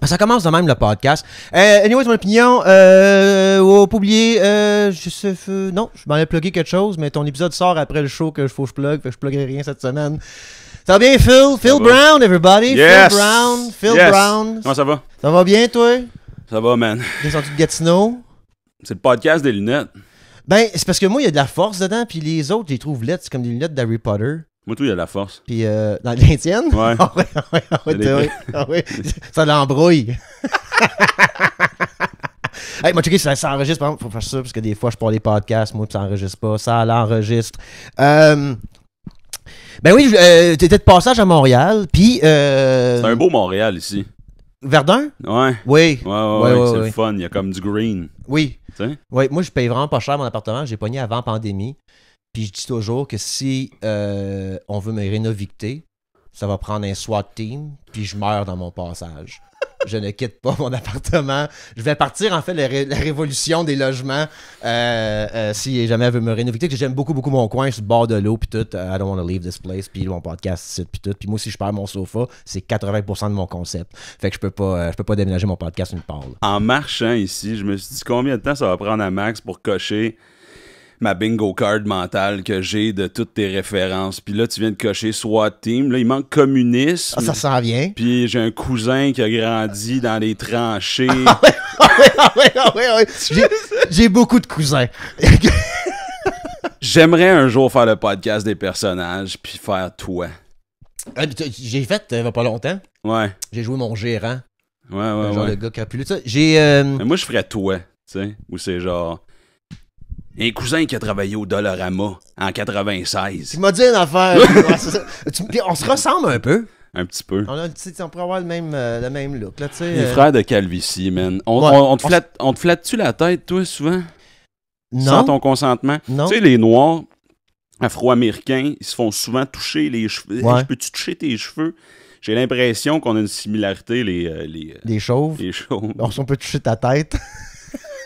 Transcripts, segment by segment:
Ça commence de même le podcast. Anyway, mon opinion, pas oublier, non, je m'en ai plugué quelque chose, mais ton épisode sort après le show que faut que je plug, fait que je pluguerai rien cette semaine. Ça va bien, Phil? Phil Brown, everybody. Yes. Phil Brown. Comment ça va? Ça va bien, toi? Ça va, man. T'es sorti de Gatineau? C'est le podcast des lunettes. Ben, c'est parce que moi, il y a de la force dedans, puis les autres, je les trouve lettres. C'est comme des lunettes d'Harry Potter. Moi, tout, il y a de la force. Puis, dans les tiennes? Ouais. Ah ouais. Ça l'embrouille. Hey, moi, checker, ça enregistre. Par exemple, faut faire ça, parce que des fois, je parle les podcasts, moi, puis ça enregistre pas. Ça l'enregistre. Ben oui, t'étais de passage à Montréal, puis... C'est un beau Montréal, ici. Verdun? Ouais. Oui. Ouais, c'est le fun. Il y a comme du green. Oui. Tu sais? Oui, moi, je paye vraiment pas cher mon appartement. J'ai pogné avant pandémie. Puis je dis toujours que si on veut me rénovicter, ça va prendre un SWAT team, puis je meurs dans mon passage. Je ne quitte pas mon appartement. Je vais partir, en fait, la révolution des logements si jamais elle veut me rénovicter. Que j'aime beaucoup, beaucoup mon coin sur le bord de l'eau, puis tout. I don't want to leave this place, puis mon podcast, ici, puis tout. Puis moi, si je perds mon sofa, c'est 80% de mon concept. Fait que je peux pas déménager mon podcast une part. Là. En marchant ici, je me suis dit combien de temps ça va prendre à Max pour cocher ma bingo card mentale que j'ai de toutes tes références. Puis là, tu viens de cocher SWAT Team. Là, il manque communisme. Ah, ça s'en vient. Puis j'ai un cousin qui a grandi dans les tranchées. Ouais. J'ai beaucoup de cousins. J'aimerais un jour faire le podcast des personnages puis faire toi. J'ai fait, il y a pas longtemps. Ouais. J'ai joué mon gérant. Ouais. Genre le gars crapuleux. Mais moi, je ferais toi, tu sais. Où c'est genre... Un cousin qui a travaillé au Dollarama en 96. Tu m'as dit une affaire. On se ressemble un peu. Un petit peu. On pourrait avoir le même look. Là, Les frères de Calvitie, man. On te flatte-tu la tête, toi, souvent? Non. Sans ton consentement? Non. Tu sais, les Noirs afro-américains, ils se font souvent toucher les cheveux. Ouais. Je peux-tu toucher tes cheveux? J'ai l'impression qu'on a une similarité, les chauves. Les chauves. On peut toucher ta tête.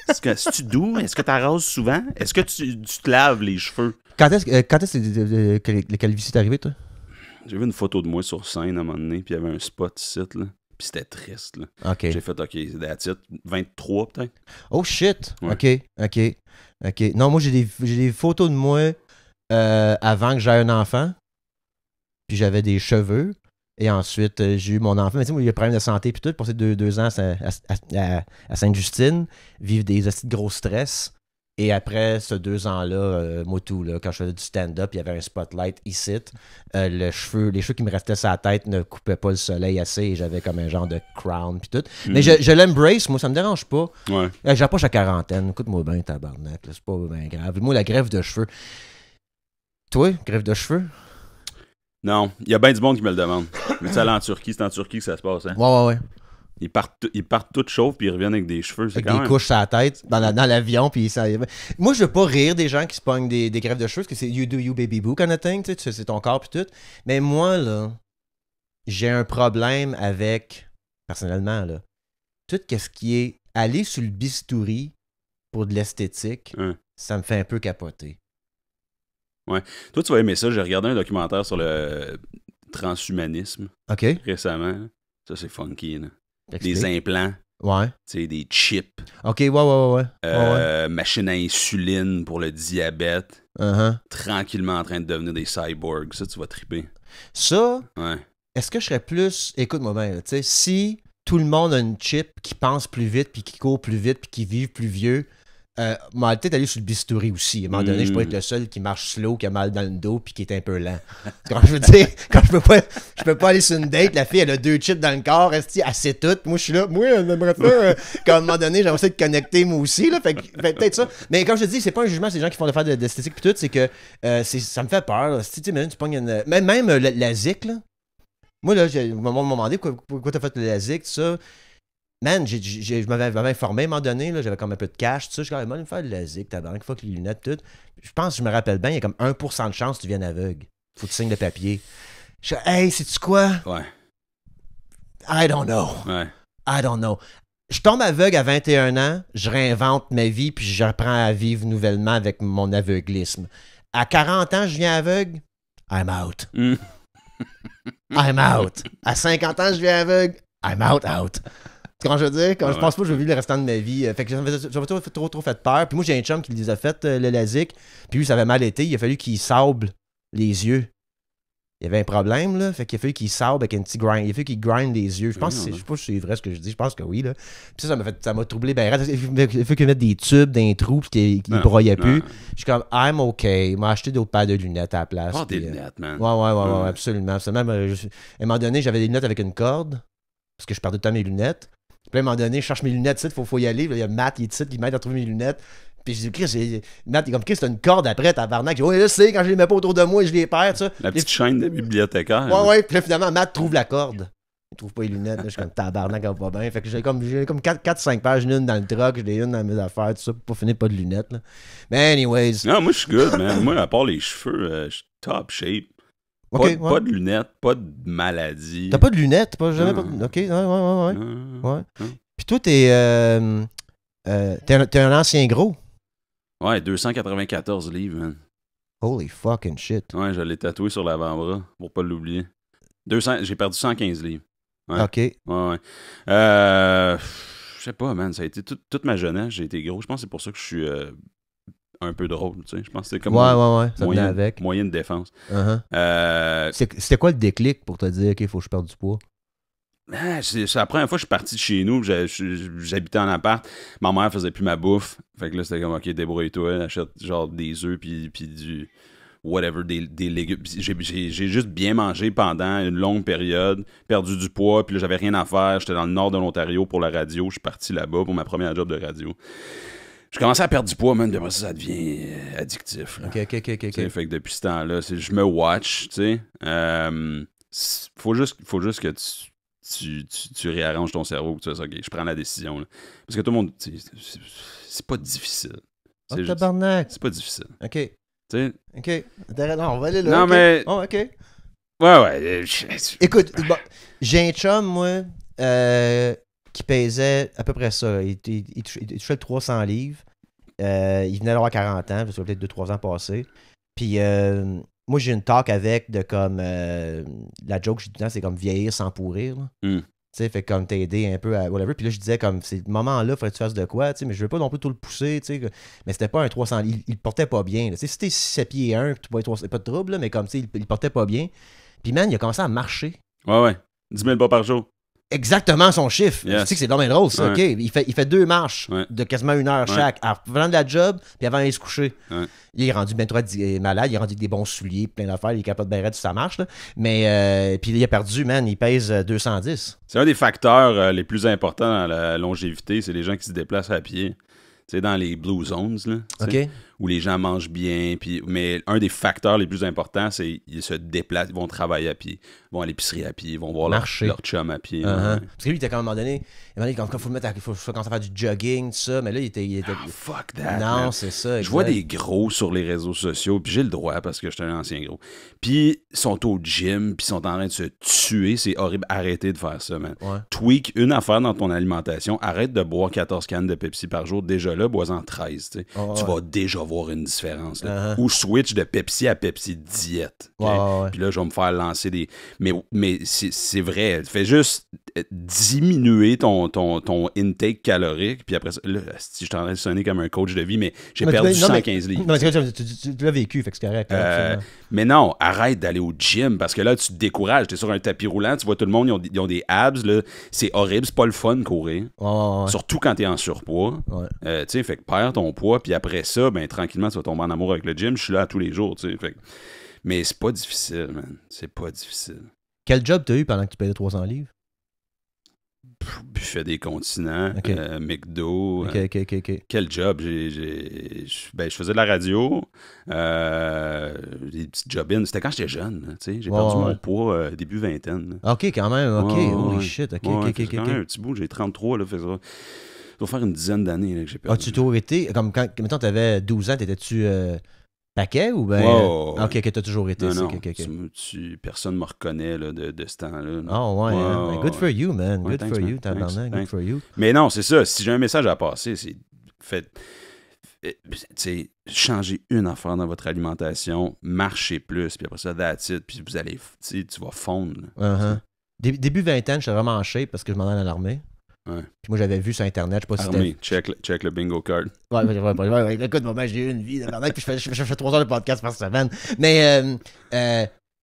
Est-ce que doux? Est-ce que tu arroses souvent? Est-ce que tu te laves les cheveux? Quand est-ce que le calvitie est arrivé, toi? J'ai vu une photo de moi sur scène à un moment donné, puis il y avait un spot ici, là. Puis c'était triste, là. OK. J'ai fait, OK, that's it. 23, peut-être. Oh, shit. Ouais. OK. Non, moi, j'ai des photos de moi avant que j'aie un enfant. Puis j'avais des cheveux. Et ensuite, j'ai eu mon enfant. Mais tu sais, moi, il y a des problèmes de santé. Puis tout, passé 2 ans à Sainte-Justine, vivre des hosties de gros stress. Et après ce 2 ans-là, moi tout, là, quand je faisais du stand-up, il y avait un spotlight ici. Les cheveux qui me restaient sur la tête ne coupaient pas le soleil assez et j'avais comme un genre de crown. Puis tout. Mais je l'embrace, moi, ça me dérange pas. Ouais. J'approche la quarantaine. Écoute-moi bien, tabarnak. C'est pas bien grave. Moi, la greffe de cheveux. Toi, greffe de cheveux? Non, il y a bien du monde qui me le demande. Mais tu sais, aller en Turquie, c'est en Turquie que ça se passe, hein? Ouais. Ils partent tous chauves puis ils reviennent avec des cheveux. C'est Avec quand des même... couches sur la tête, dans l'avion, puis ça... Moi, je veux pas rire des gens qui se pognent des greffes de cheveux, parce que c'est you do you baby boo kind of thing, tu sais, c'est ton corps puis tout. Mais moi, là, j'ai un problème avec, personnellement, là, tout ce qui est aller sur le bistouri pour de l'esthétique, ça me fait un peu capoter. Ouais. Toi, tu vas aimer ça. J'ai regardé un documentaire sur le transhumanisme récemment. Ça, c'est funky, là. Des implants. Ouais. Tu sais, des chips. OK, ouais. Machine à insuline pour le diabète. Tranquillement en train de devenir des cyborgs. Ça, tu vas triper. Ça, ouais. Est-ce que je serais plus... Écoute-moi bien, tu sais, si tout le monde a une chip qui pense plus vite, puis qui court plus vite, puis qui vit plus vieux... m'a peut-être aller sur le bistouri aussi. À un moment donné, je peux être le seul qui marche slow, qui a mal dans le dos puis qui est un peu lent. Quand je veux dire, quand je peux pas aller sur une date, la fille elle a 2 chips dans le corps, elle sait tout. Moi je suis là, moi j'aimerais faire qu'à un moment donné, j'aimerais essayer de connecter moi aussi là, fait peut-être ça. Mais comme je te dis, c'est pas un jugement, c'est des gens qui font de faire de l'esthétique puis tout, c'est que ça me fait peur. Là. Si tu sais, tu pognes une... même la zik là. Moi là, on m'a demandé pourquoi t'as fait la zik, tout ça. Man, je m'avais informé à un moment donné, là, j'avais comme un peu de cash, tout ça. Je suis comme, me faire de la zik, tabarnak, fuck les lunettes, tout. Je pense, je me rappelle bien, il y a comme 1% de chance que tu viennes aveugle. Faut que tu signes le papier. Je suis hey, sais-tu quoi? Ouais. I don't know. Ouais. I don't know. Je tombe aveugle à 21 ans, je réinvente ma vie, puis j'apprends à vivre nouvellement avec mon aveuglisme. À 40 ans, je viens aveugle, I'm out. I'm out. À 50 ans, je viens aveugle, I'm out. Quand je veux dire, quand Ah je pense pas que je vais vivre le restant de ma vie. Fait que j'avais trop fait peur. Puis moi, j'ai un chum qui les a fait, le LASIK. Puis lui, ça avait mal été. Il a fallu qu'il sable les yeux. Il y avait un problème, là. Fait qu'il a fallu qu'il sable avec un petit grind. Il a fallu qu'il grind les yeux. Je pense je sais pas si c'est vrai ce que je dis. Je pense que oui, là. Puis ça m'a troublé. Ben, il faut qu'il mette des tubes dans les trous parce qu'il broyait plus. Je suis comme, I'm OK. Il m'a acheté d'autres paires de lunettes à la place. Pas des lunettes, man. Ouais, absolument. À un moment donné, j'avais des lunettes avec une corde parce que je perdais tout le temps mes lunettes. Puis à un moment donné, je cherche mes lunettes, il faut y aller. Il y a Matt, il est ici, il m'aide à trouver mes lunettes. Puis je dis, Chris, Matt, il est comme, Chris, t'as une corde après, tabarnak. Je dis, ouais, là, c'est quand je les mets pas autour de moi, je les perds, ça. La petite chaîne de bibliothécaire. Ouais. Puis là, finalement, Matt trouve la corde. Il trouve pas les lunettes. Là, je suis comme, tabarnak, ça va pas bien. Fait que j'ai comme 4-5 pages, une dans le truck, j'ai une dans mes affaires, tout ça, pour pas finir pas de lunettes. Là. Mais anyways. Non, moi, je suis good, man. Moi, à part les cheveux, je suis top shape. Pas de lunettes, pas de maladie. T'as pas de lunettes? Jamais pas de... OK, ouais. Puis toi, t'es un ancien gros. Ouais, 294 livres, man. Holy fucking shit. Ouais, je l'ai tatoué sur l'avant-bras, pour pas l'oublier. J'ai perdu 115 livres. Ouais. OK. Ouais. Je sais pas, man. Ça a été toute ma jeunesse, j'ai été gros. Je pense que c'est pour ça que je suis un peu drôle, tu sais. Je pense que c'est comme ouais. Ça venait avec. Moyen de défense. C'était quoi le déclic pour te dire, OK, il faut que je perde du poids? C'est la première fois que je suis parti de chez nous, j'habitais en appart, ma mère faisait plus ma bouffe, fait que là c'était comme ok, débrouille-toi, achète genre des œufs puis du whatever, des légumes. J'ai juste bien mangé pendant une longue période, perdu du poids, puis là j'avais rien à faire, j'étais dans le nord de l'Ontario pour la radio, je suis parti là-bas pour ma première job de radio. Je commençais à perdre du poids, même, puis après ça devient addictif. Là. OK. Fait que depuis ce temps-là, je me watch, tu sais. Faut juste que tu réarranges ton cerveau, que tu fais ça, ok, je prends la décision. Là. Parce que tout le monde, c'est pas difficile. Tabarnak. C'est pas difficile. OK. Tu sais? OK. Non, on va aller là. Non, okay. mais... Oh, OK. Ouais. Écoute, j'ai un chum, moi, qui pesait à peu près ça. Il touchait le 300 livres. Il venait d'avoir 40 ans, parce que peut-être 2-3 ans passés. Puis... moi, j'ai une talk avec de comme... la joke que j'ai dit, c'est comme vieillir sans pourrir. Tu sais, fait comme t'aider un peu à whatever. Puis là, je disais comme, c'est le moment-là, il faudrait que tu fasses de quoi, tu sais, mais je veux pas non plus tout le pousser, tu sais. Mais c'était pas un 300... Il le portait pas bien. Tu sais, si t'es 7 pieds 1, tu pourrais être pas de trouble, là, mais comme, tu sais, il portait pas bien. Puis, man, il a commencé à marcher. Ouais. 10 000 pas par jour. Exactement son chiffre. Yes. Tu sais que c'est dommage drôle, ça. Ouais. OK. Il fait 2 marches de quasiment 1 heure chaque. En venant de la job, puis avant d'aller se coucher. Ouais. Il est rendu bien trop malade. Il est rendu avec des bons souliers, plein d'affaires. Il est capable de bien raide si ça marche. Là. Mais puis il a perdu, man. Il pèse 210. C'est un des facteurs les plus importants dans la longévité. C'est les gens qui se déplacent à pied. Tu sais, dans les blue zones, là, OK. Où les gens mangent bien. Mais un des facteurs les plus importants, c'est qu'ils se déplacent, ils vont travailler à pied, ils vont à l'épicerie à pied, ils vont voir leur chum à pied. Parce que lui, il était comme à un moment donné, il faut commencer à faire du jogging, tout ça. Mais là, il était fuck that. Non, man. c'est ça. Exact. Je vois des gros sur les réseaux sociaux, puis j'ai le droit parce que je suis un ancien gros. Puis ils sont au gym, puis ils sont en train de se tuer. C'est horrible. Arrêtez de faire ça, man. Ouais. Tweak une affaire dans ton alimentation. Arrête de boire 14 cannes de Pepsi par jour. Déjà là, bois-en 13. Tu vas déjà voir une différence. Ou switch de Pepsi à Pepsi diète. Okay? Puis là, je vais me faire lancer des... Mais c'est vrai. Fais juste diminuer ton intake calorique. Puis après ça, là, si je t'en ai sonné comme un coach de vie, mais j'ai perdu 115 livres. Non, mais tu l'as vécu, fait que c'est correct. Mais non, arrête d'aller au gym parce que là, tu te décourages. T'es sur un tapis roulant, tu vois tout le monde, ils ont des abs. Là. C'est horrible, c'est pas le fun courir. Surtout quand t'es en surpoids. Tu sais, fait que perds ton poids, puis après ça, ben tranquillement, tu vas tomber en amour avec le gym. Je suis là tous les jours, tu sais. Mais c'est pas difficile, man. C'est pas difficile. Quel job t'as eu pendant que tu payais 300 livres? Buffet des continents, McDo. OK. Quel job? Je faisais de la radio, des petits job-ins. C'était quand j'étais jeune, tu sais. J'ai perdu mon poids début vingtaine. OK, quand même. OK. Holy shit. OK. Quand même un petit bout. J'ai 33, là. Ça doit faire une dizaine d'années là, que j'ai perdu. As-tu toujours été... Comme quand, mettons, t'avais 12 ans, t'étais-tu... paquet ou bien. OK, t'as toujours été. Non. Personne ne me reconnaît là, de ce temps-là. Ouais. Good for you, man. Good for you, tabarnak. Good for you. Mais non, c'est ça. Si j'ai un message à passer, c'est changer une affaire dans votre alimentation, marchez plus, puis après ça, that's it, puis tu vas fondre. Début vingtaine, j'étais vraiment en shape parce que je m'en allais à l'armée. Ouais. Puis moi, j'avais vu sur Internet, je sais pas si Armé, check le bingo card. Ouais. Écoute, moi, j'ai eu une vie, puis je fais 3 heures de podcast par semaine. Mais,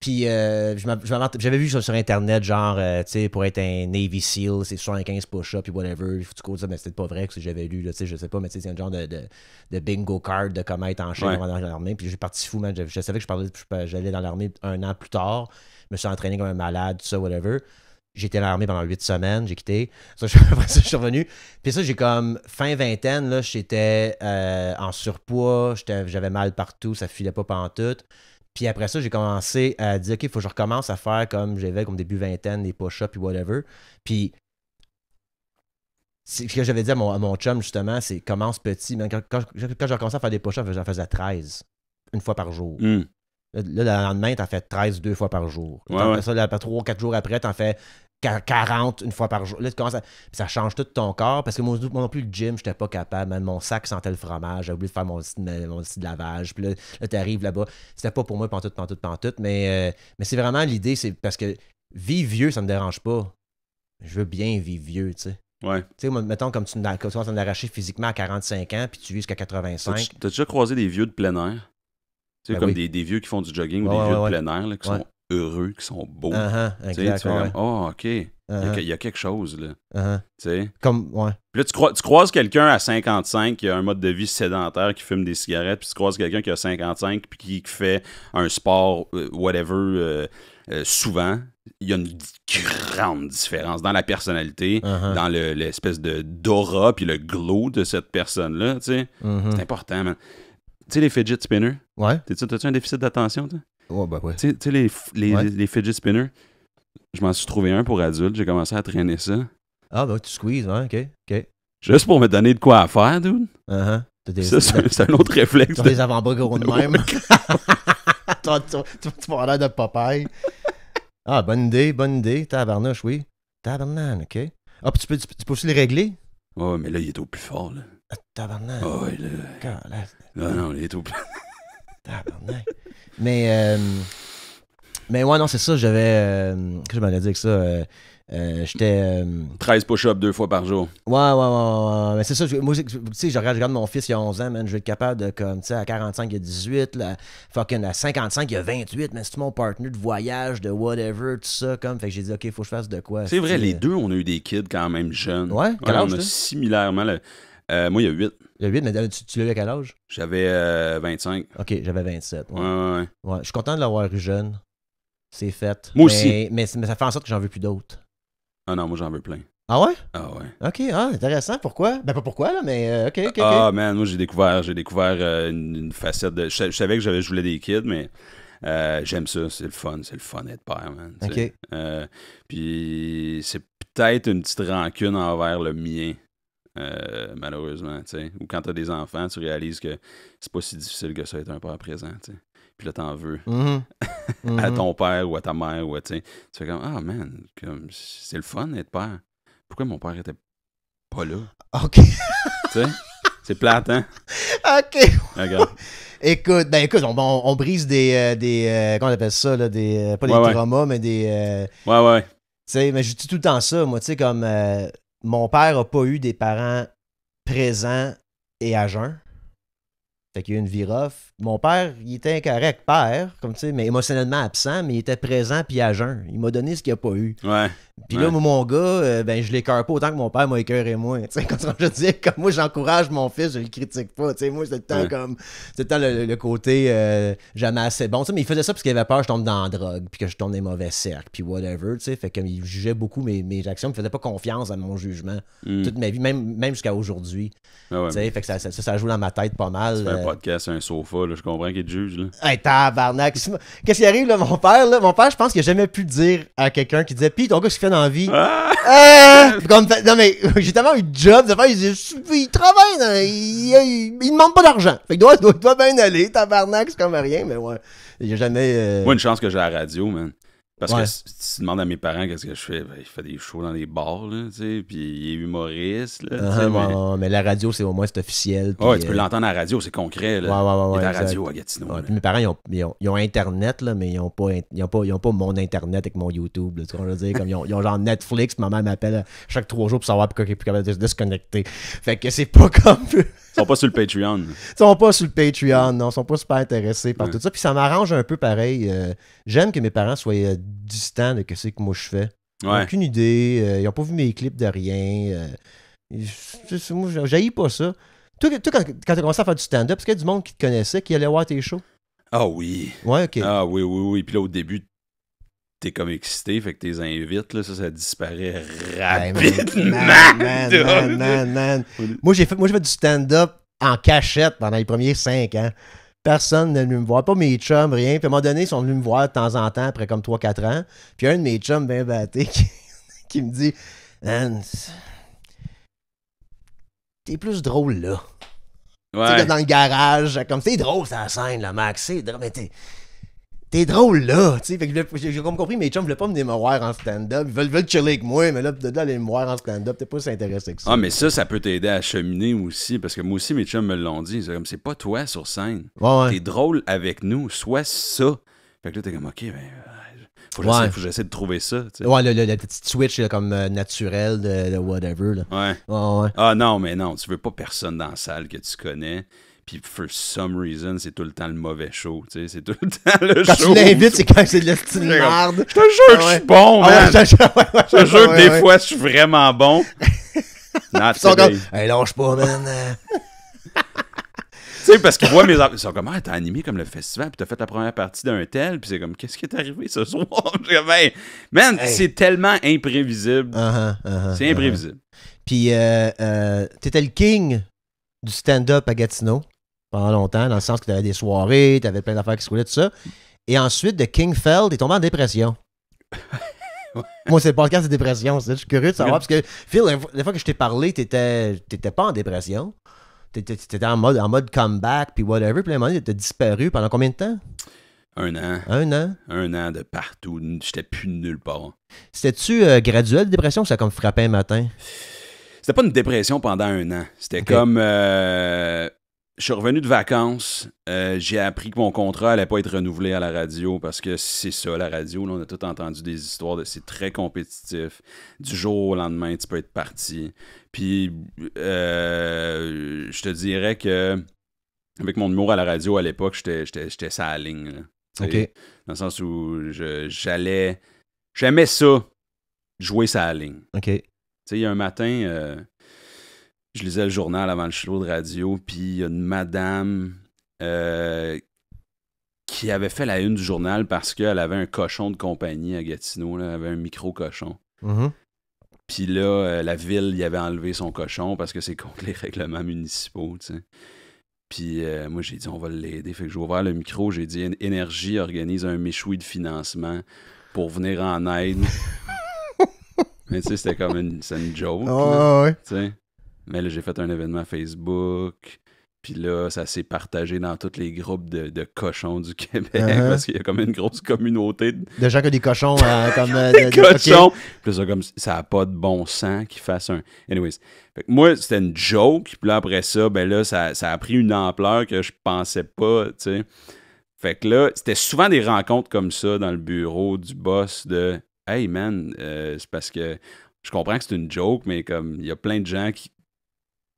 puis, j'avais vu sur Internet, genre, tu sais, pour être un Navy SEAL, c'est 75 push-ups, puis whatever. Il faut que tu codes ça, mais c'était pas vrai que j'avais lu, tu sais, je sais pas, mais tu sais, c'est un genre de bingo card de comment être en chef dans l'armée. Puis j'ai parti fou, man. Je savais que j'allais dans l'armée 1 an plus tard. Je me suis entraîné comme un malade, tout ça, whatever. J'étais dans l'armée pendant 8 semaines, j'ai quitté. Après ça, je suis revenu. Puis ça, j'ai comme fin vingtaine, là, j'étais en surpoids, j'avais mal partout, ça filait pas pantoute. Puis après ça, j'ai commencé à dire, OK, il faut que je recommence à faire comme j'avais comme début vingtaine, des push-ups puis whatever. Puis ce que j'avais dit à mon chum, justement, c'est commence petit. Quand j'ai recommencé à faire des push-ups, j'en faisais 13, une fois par jour. Là, le lendemain, t'en fais 13 2 fois par jour. Après ça, 3-4 jours après, t'en fais 40 une fois par jour. Là, tu commences puis ça change tout ton corps parce que moi non plus, le gym, j'étais pas capable. Man, mon sac sentait le fromage. J'ai oublié de faire mon petit lavage. Puis là t'arrives là-bas. C'était pas pour moi, pantoute. Mais c'est vraiment l'idée, c'est parce que vivre vieux, ça me dérange pas. Je veux bien vivre vieux, tu sais. Ouais. Tu sais, mettons, comme tu commences à m'arracher physiquement à 45 ans, puis tu vis jusqu'à 85. T'as déjà croisé des vieux de plein air? Tu sais, comme des vieux qui font du jogging ou des vieux de plein air, là, qui sont heureux, qui sont beaux. Exact, tu fais comme, oh, OK. Il y a quelque chose, là. Tu sais? Comme, ouais. Puis là, tu croises quelqu'un à 55 qui a un mode de vie sédentaire, qui fume des cigarettes, puis tu croises quelqu'un qui a 55 puis qui fait un sport, whatever, souvent. Il y a une grande différence dans la personnalité, dans l'espèce de d'aura puis le glow de cette personne-là, tu sais. C'est important, man. Tu sais, les fidget spinners? Ouais. T'as-tu un déficit d'attention, toi? Ouais, ben ouais. Tu sais, les fidget spinners, je m'en suis trouvé un pour adulte, j'ai commencé à traîner ça. Ah, ben tu squeezes, hein, OK. Juste pour me donner de quoi à faire, dude. Ça, c'est un autre réflexe. Tu as des avant-bras gros de même. Tu vas l'air de Popeye. Ah, bonne idée. Tabarnouche, oui. Tabarnouche, OK. Ah, puis tu peux aussi les régler? Ouais, mais là, il est au plus fort, là. Tabarnouche. Oh, ouais, là. Non, il est au plus... Tabarnouche. Mais ouais, non, c'est ça, j'avais... Qu'est-ce que je m'allais dire que ça? J'étais... 13 push-ups 2 fois par jour. Ouais. Mais c'est ça, moi, tu sais, je regarde mon fils il y a 11 ans, man, je vais être capable de, comme, tu sais, à 45, il y a 18, là, fucking, à 55, il y a 28, mais c'est mon partner de voyage, de whatever, tout ça, comme, fait que j'ai dit, OK, il faut que je fasse de quoi. C'est vrai, les deux, on a eu des kids quand même jeunes. Ouais, quel âge, on a similairement, moi, il y a 8. Il y a 8, mais tu l'as eu à quel âge? J'avais 25. OK, j'avais 27. Ouais. Je suis content de l'avoir eu jeune. C'est fait. Moi aussi. Mais ça fait en sorte que j'en veux plus d'autres. Ah non, moi j'en veux plein. Ah ouais? Ah ouais. OK, intéressant. Pourquoi? Ben pas pourquoi, là, mais OK. Ah man, moi j'ai découvert une facette de... Je savais que je voulais des kids, mais j'aime ça. C'est le fun d'être père, man. OK. Puis c'est peut-être une petite rancune envers le mien. Malheureusement, tu sais. Ou quand t'as des enfants, tu réalises que c'est pas si difficile que ça être un père présent, tu sais. Puis là, t'en veux à ton père ou à ta mère, ou tu fais comme, ah man, comme, c'est le fun d'être père. Pourquoi mon père était pas là? OK. Tu sais, c'est plate, hein? OK. Regarde. Écoute, on brise des comment on appelle ça, là, pas des traumas, mais des... Ouais. Tu sais, mais je dis tout le temps ça, moi, tu sais, comme... mon père a pas eu des parents présents et à jeun. Fait qu'il y a eu une vie rough. Mon père, il était un correct père, comme tu sais, mais émotionnellement absent, mais il était présent puis à jeun. Il m'a donné ce qu'il n'a pas eu. Ouais. Puis là, mon gars, je l'écœure pas autant que mon père m'a écœuré moi. Tu sais, quand je dis, comme moi, j'encourage mon fils, je le critique pas. Tu sais, moi, c'est le temps comme. C'est le temps le côté jamais assez bon. Tu sais, mais il faisait ça parce qu'il avait peur que je tombe dans la drogue, puis que je tombe dans les mauvais cercles, puis whatever. Tu sais, fait comme il jugeait beaucoup mes actions, il me faisait pas confiance à mon jugement toute ma vie, même jusqu'à aujourd'hui. Tu sais, fait que ça joue dans ma tête pas mal. C'est un podcast, un sofa, là, je comprends qu'il te juge, là. Hey, tabarnak. Qu'est-ce qui arrive, là, mon père, je pense qu'il a jamais pu dire à quelqu'un qui disait, pis ton gars, ce qu'il fait dans la vie. Non, mais j'ai tellement eu de job, il travaille, il demande pas d'argent. Fait que doit bien aller, tabarnak, c'est comme rien, mais ouais. Il a jamais. Moi, une chance que j'ai à la radio, man. Parce que si tu demandes à mes parents qu'est-ce que je fais, ben, il fait des shows dans les bars, là, tu sais, puis il est humoriste, là, tu sais, mais la radio, c'est au moins c'est officiel. Ouais, tu peux l'entendre à la radio, c'est concret, là. Ouais, il est à la exact. radio à Gatineau. Ouais, puis mes parents, ils ont Internet, là, mais ils ont pas mon Internet avec mon YouTube. Là, tu vois, je veux dire, comme ils ont genre Netflix, ma mère m'appelle chaque 3 jours pour savoir pourquoi il est plus capable de se déconnecter. Fait que c'est pas comme... Ils sont pas sur le Patreon. Ils sont pas sur le Patreon, non. Ils sont pas super intéressés par tout ça. Puis ça m'arrange un peu pareil. J'aime que mes parents soient distants de ce que moi je fais. Ils n'ont aucune idée. Ils n'ont pas vu mes clips de rien. Moi, j'haïs pas ça. Toi quand tu as commencé à faire du stand-up, est-ce qu'il y a du monde qui te connaissait, qui allait voir tes shows? Ah oui. Ouais, ok. Ah oui. Puis là, au début, t'es comme excité, fait que t'es invites, là, ça disparaît rapidement. Man. Moi, j'ai fait du stand-up en cachette pendant les premiers 5 ans. Personne n'est venu me voir, pas mes chums, rien. Puis à un moment donné, ils sont venus me voir de temps en temps, après comme 3-4 ans. Puis un de mes chums bien batté qui me dit Man, t'es plus drôle là. Ouais. Tu sais, dans le garage, comme c'est drôle, ça scène, là, Max. C'est drôle, mais t'es drôle là, tu sais. Fait que j'ai comme compris, mes chums voulaient pas venir me voir en stand-up. Ils veulent chiller avec moi, mais là, de aller me voir en stand-up, t'es pas si intéressé que ça. Ah, mais ça peut t'aider à cheminer aussi, parce que moi aussi, mes chums me l'ont dit. C'est comme, c'est pas toi sur scène. Ouais. T'es drôle avec nous, soit ça. Fait que là, t'es comme, ok, ben, faut que j'essaie de trouver ça. T'sais. Ouais, le petit switch là, comme naturel de whatever. Là. Ouais. Ah non, mais non, tu veux pas personne dans la salle que tu connais. Puis, for some reason, c'est tout le temps le mauvais show. Tu sais, c'est tout le temps le quand show. Quand tu l'invites, c'est quand c'est de la style merde. Je te jure que je suis bon, man. Je te jure que des fois, je suis vraiment bon. Ils sont comme, hey, lâche pas, man. Tu sais, parce qu'ils voient mes enfants. Ils sont comme, ah, t'as animé comme le festival, puis t'as fait la première partie d'un tel, puis c'est comme, qu'est-ce qui est arrivé ce soir? Man, c'est tellement imprévisible. C'est imprévisible. Puis, t'étais le king du stand-up à Gatineau pendant longtemps, dans le sens que t'avais des soirées, t'avais plein d'affaires qui se roulaient, tout ça. Et ensuite, de King Feld, t'es tombé en dépression. Moi, c'est le podcast de dépression. Je suis curieux de savoir, parce que, Phil, la fois que je t'ai parlé, t'étais pas en dépression. T'étais en mode comeback, puis whatever. Puis à un moment donné, t'as disparu pendant combien de temps? 1 an. 1 an? 1 an de partout. J'étais plus nulle part. C'était-tu graduel, dépression, ou ça a comme frappé un matin? C'était pas une dépression pendant 1 an. C'était comme... je suis revenu de vacances. J'ai appris que mon contrat allait pas être renouvelé à la radio parce que c'est ça, la radio. Là, on a tout entendu des histoires c'est très compétitif. Du jour au lendemain, tu peux être parti. Puis, je te dirais que avec mon humour à la radio à l'époque, j'étais sur la ligne. Là, okay. Dans le sens où j'aimais ça, jouer sur la ligne. OK. Tu sais, il y a un matin, je lisais le journal avant le show de radio, puis il y a une madame qui avait fait la une du journal parce qu'elle avait un cochon de compagnie à Gatineau, là, elle avait un micro-cochon. Mm-hmm. Puis là, la ville y avait enlevé son cochon parce que c'est contre les règlements municipaux, tu sais. Puis moi, j'ai dit, on va l'aider. Fait que j'ai ouvert le micro, j'ai dit, Énergie organise un méchoui de financement pour venir en aide. Mais tu sais, c'était comme une joke. Ouais. Tu sais. Mais là, j'ai fait un événement Facebook. Puis là, ça s'est partagé dans tous les groupes de cochons du Québec. Parce qu'il y a comme une grosse communauté de gens qui ont des cochons comme... des cochons! Okay. Puis là, comme ça n'a pas de bon sens qu'ils fassent un... Anyways. Fait que moi, c'était une joke. Puis là, après ça, ben là, ça a pris une ampleur que je pensais pas, tu sais. Fait que là, c'était souvent des rencontres comme ça dans le bureau du boss de... Hey man, c'est parce que je comprends que c'est une joke, mais comme il y a plein de gens qui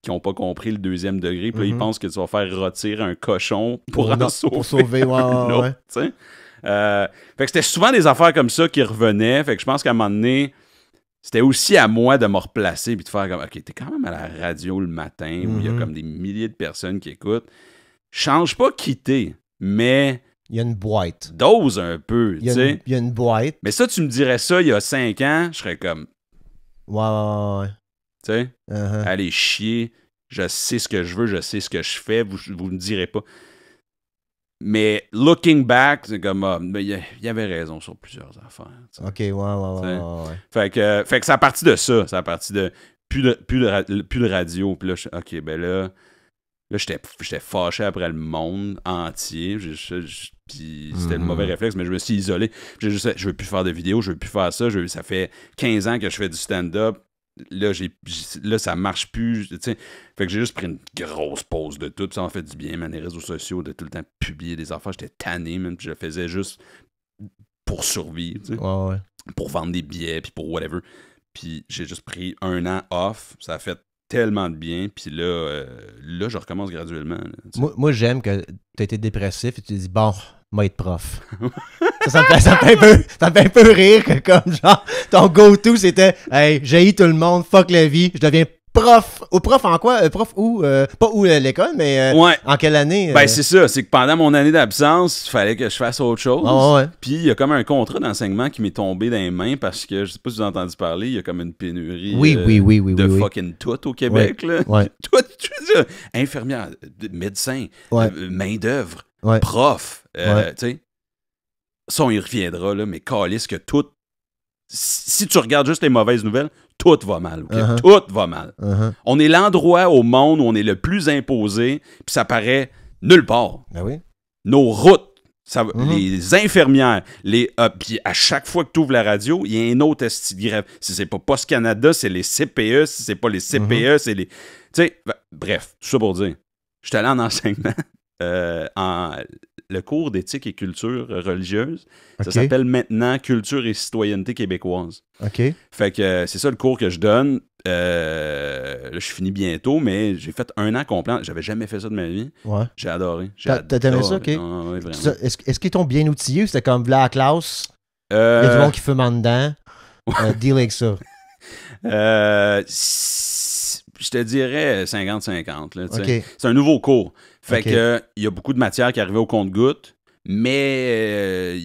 n'ont pas compris le 2e degré, puis là, ils pensent que tu vas faire retirer un cochon pour sauver un autre, t'sais. Fait que c'était souvent des affaires comme ça qui revenaient. Fait que je pense qu'à un moment donné, c'était aussi à moi de me replacer puis de faire comme, OK, t'es quand même à la radio le matin où il y a comme des milliers de personnes qui écoutent. Change pas quitter, mais... Il y a une boîte. Dose un peu, tu sais. Il y a une boîte. Mais ça, tu me dirais ça il y a 5 ans, je serais comme... Ouais. Tu sais, allez chier, je sais ce que je veux, je sais ce que je fais, vous me direz pas. Mais looking back, c'est comme, il y avait raison sur plusieurs affaires. T'sais. OK, ouais. Fait que c'est à partir de ça, c'est à partir de plus de radio. Puis là, OK, ben là, Là, j'étais fâché après le monde entier. Puis c'était le mauvais réflexe, mais je me suis isolé. J'ai juste je veux plus faire de vidéos, je veux plus faire ça. Ça fait 15 ans que je fais du stand-up. Là, là ça marche plus. T'sais. Fait que j'ai juste pris une grosse pause de tout. Puis ça m'a fait du bien, man, les réseaux sociaux, de tout le temps publier des affaires. J'étais tanné, man. Puis je le faisais juste pour survivre. Ouais. Pour vendre des billets, puis pour whatever. Puis j'ai juste pris 1 an off. Ça a fait tellement de bien, puis là, je recommence graduellement. Là, moi, j'aime que tu as été dépressif et tu te dis, bon, moi être prof. ça me fait un peu rire que comme genre, ton go-to c'était, hey, j'haïs tout le monde, fuck la vie, je deviens prof. Ou prof en quoi? Prof où? Pas où l'école, mais ouais. En quelle année? Ben c'est ça, c'est que pendant mon année d'absence, il fallait que je fasse autre chose. Ouais. Puis il y a comme un contrat d'enseignement qui m'est tombé dans les mains parce que, je sais pas si vous avez entendu parler, il y a comme une pénurie de fucking tout au Québec. Ouais. Là. Ouais. Tout, infirmière, médecin, main d'œuvre, prof, tu sais. Ça, on y reviendra, là, mais calisse que tout... Si tu regardes juste les mauvaises nouvelles, tout va mal, OK? Tout va mal. On est l'endroit au monde où on est le plus imposé, puis ça paraît nulle part. Ben oui. Nos routes, les infirmières, puis à chaque fois que tu ouvres la radio, il y a un autre esti de grève. Si c'est pas Post Canada, c'est les CPE. Si c'est pas les CPE, c'est les... Tu sais, bref, tout ça pour dire. Je suis allé en enseignement, le cours d'éthique et culture religieuse. Ça s'appelle maintenant Culture et citoyenneté québécoise. OK. Fait que c'est ça le cours que je donne. Là, je finis bientôt, mais j'ai fait 1 an complet. J'avais jamais fait ça de ma vie. Ouais. J'ai adoré. T'aimais ça, OK? Ouais, vraiment. Est-ce qu'ils t'ont bien outillé ou c'était comme là à classe? Il y a du monde qui fume en dedans. Deal avec ça. Je te dirais 50-50. Là, okay. C'est un nouveau cours. Fait que il y a beaucoup de matière qui arrivait au compte-gouttes. Mais,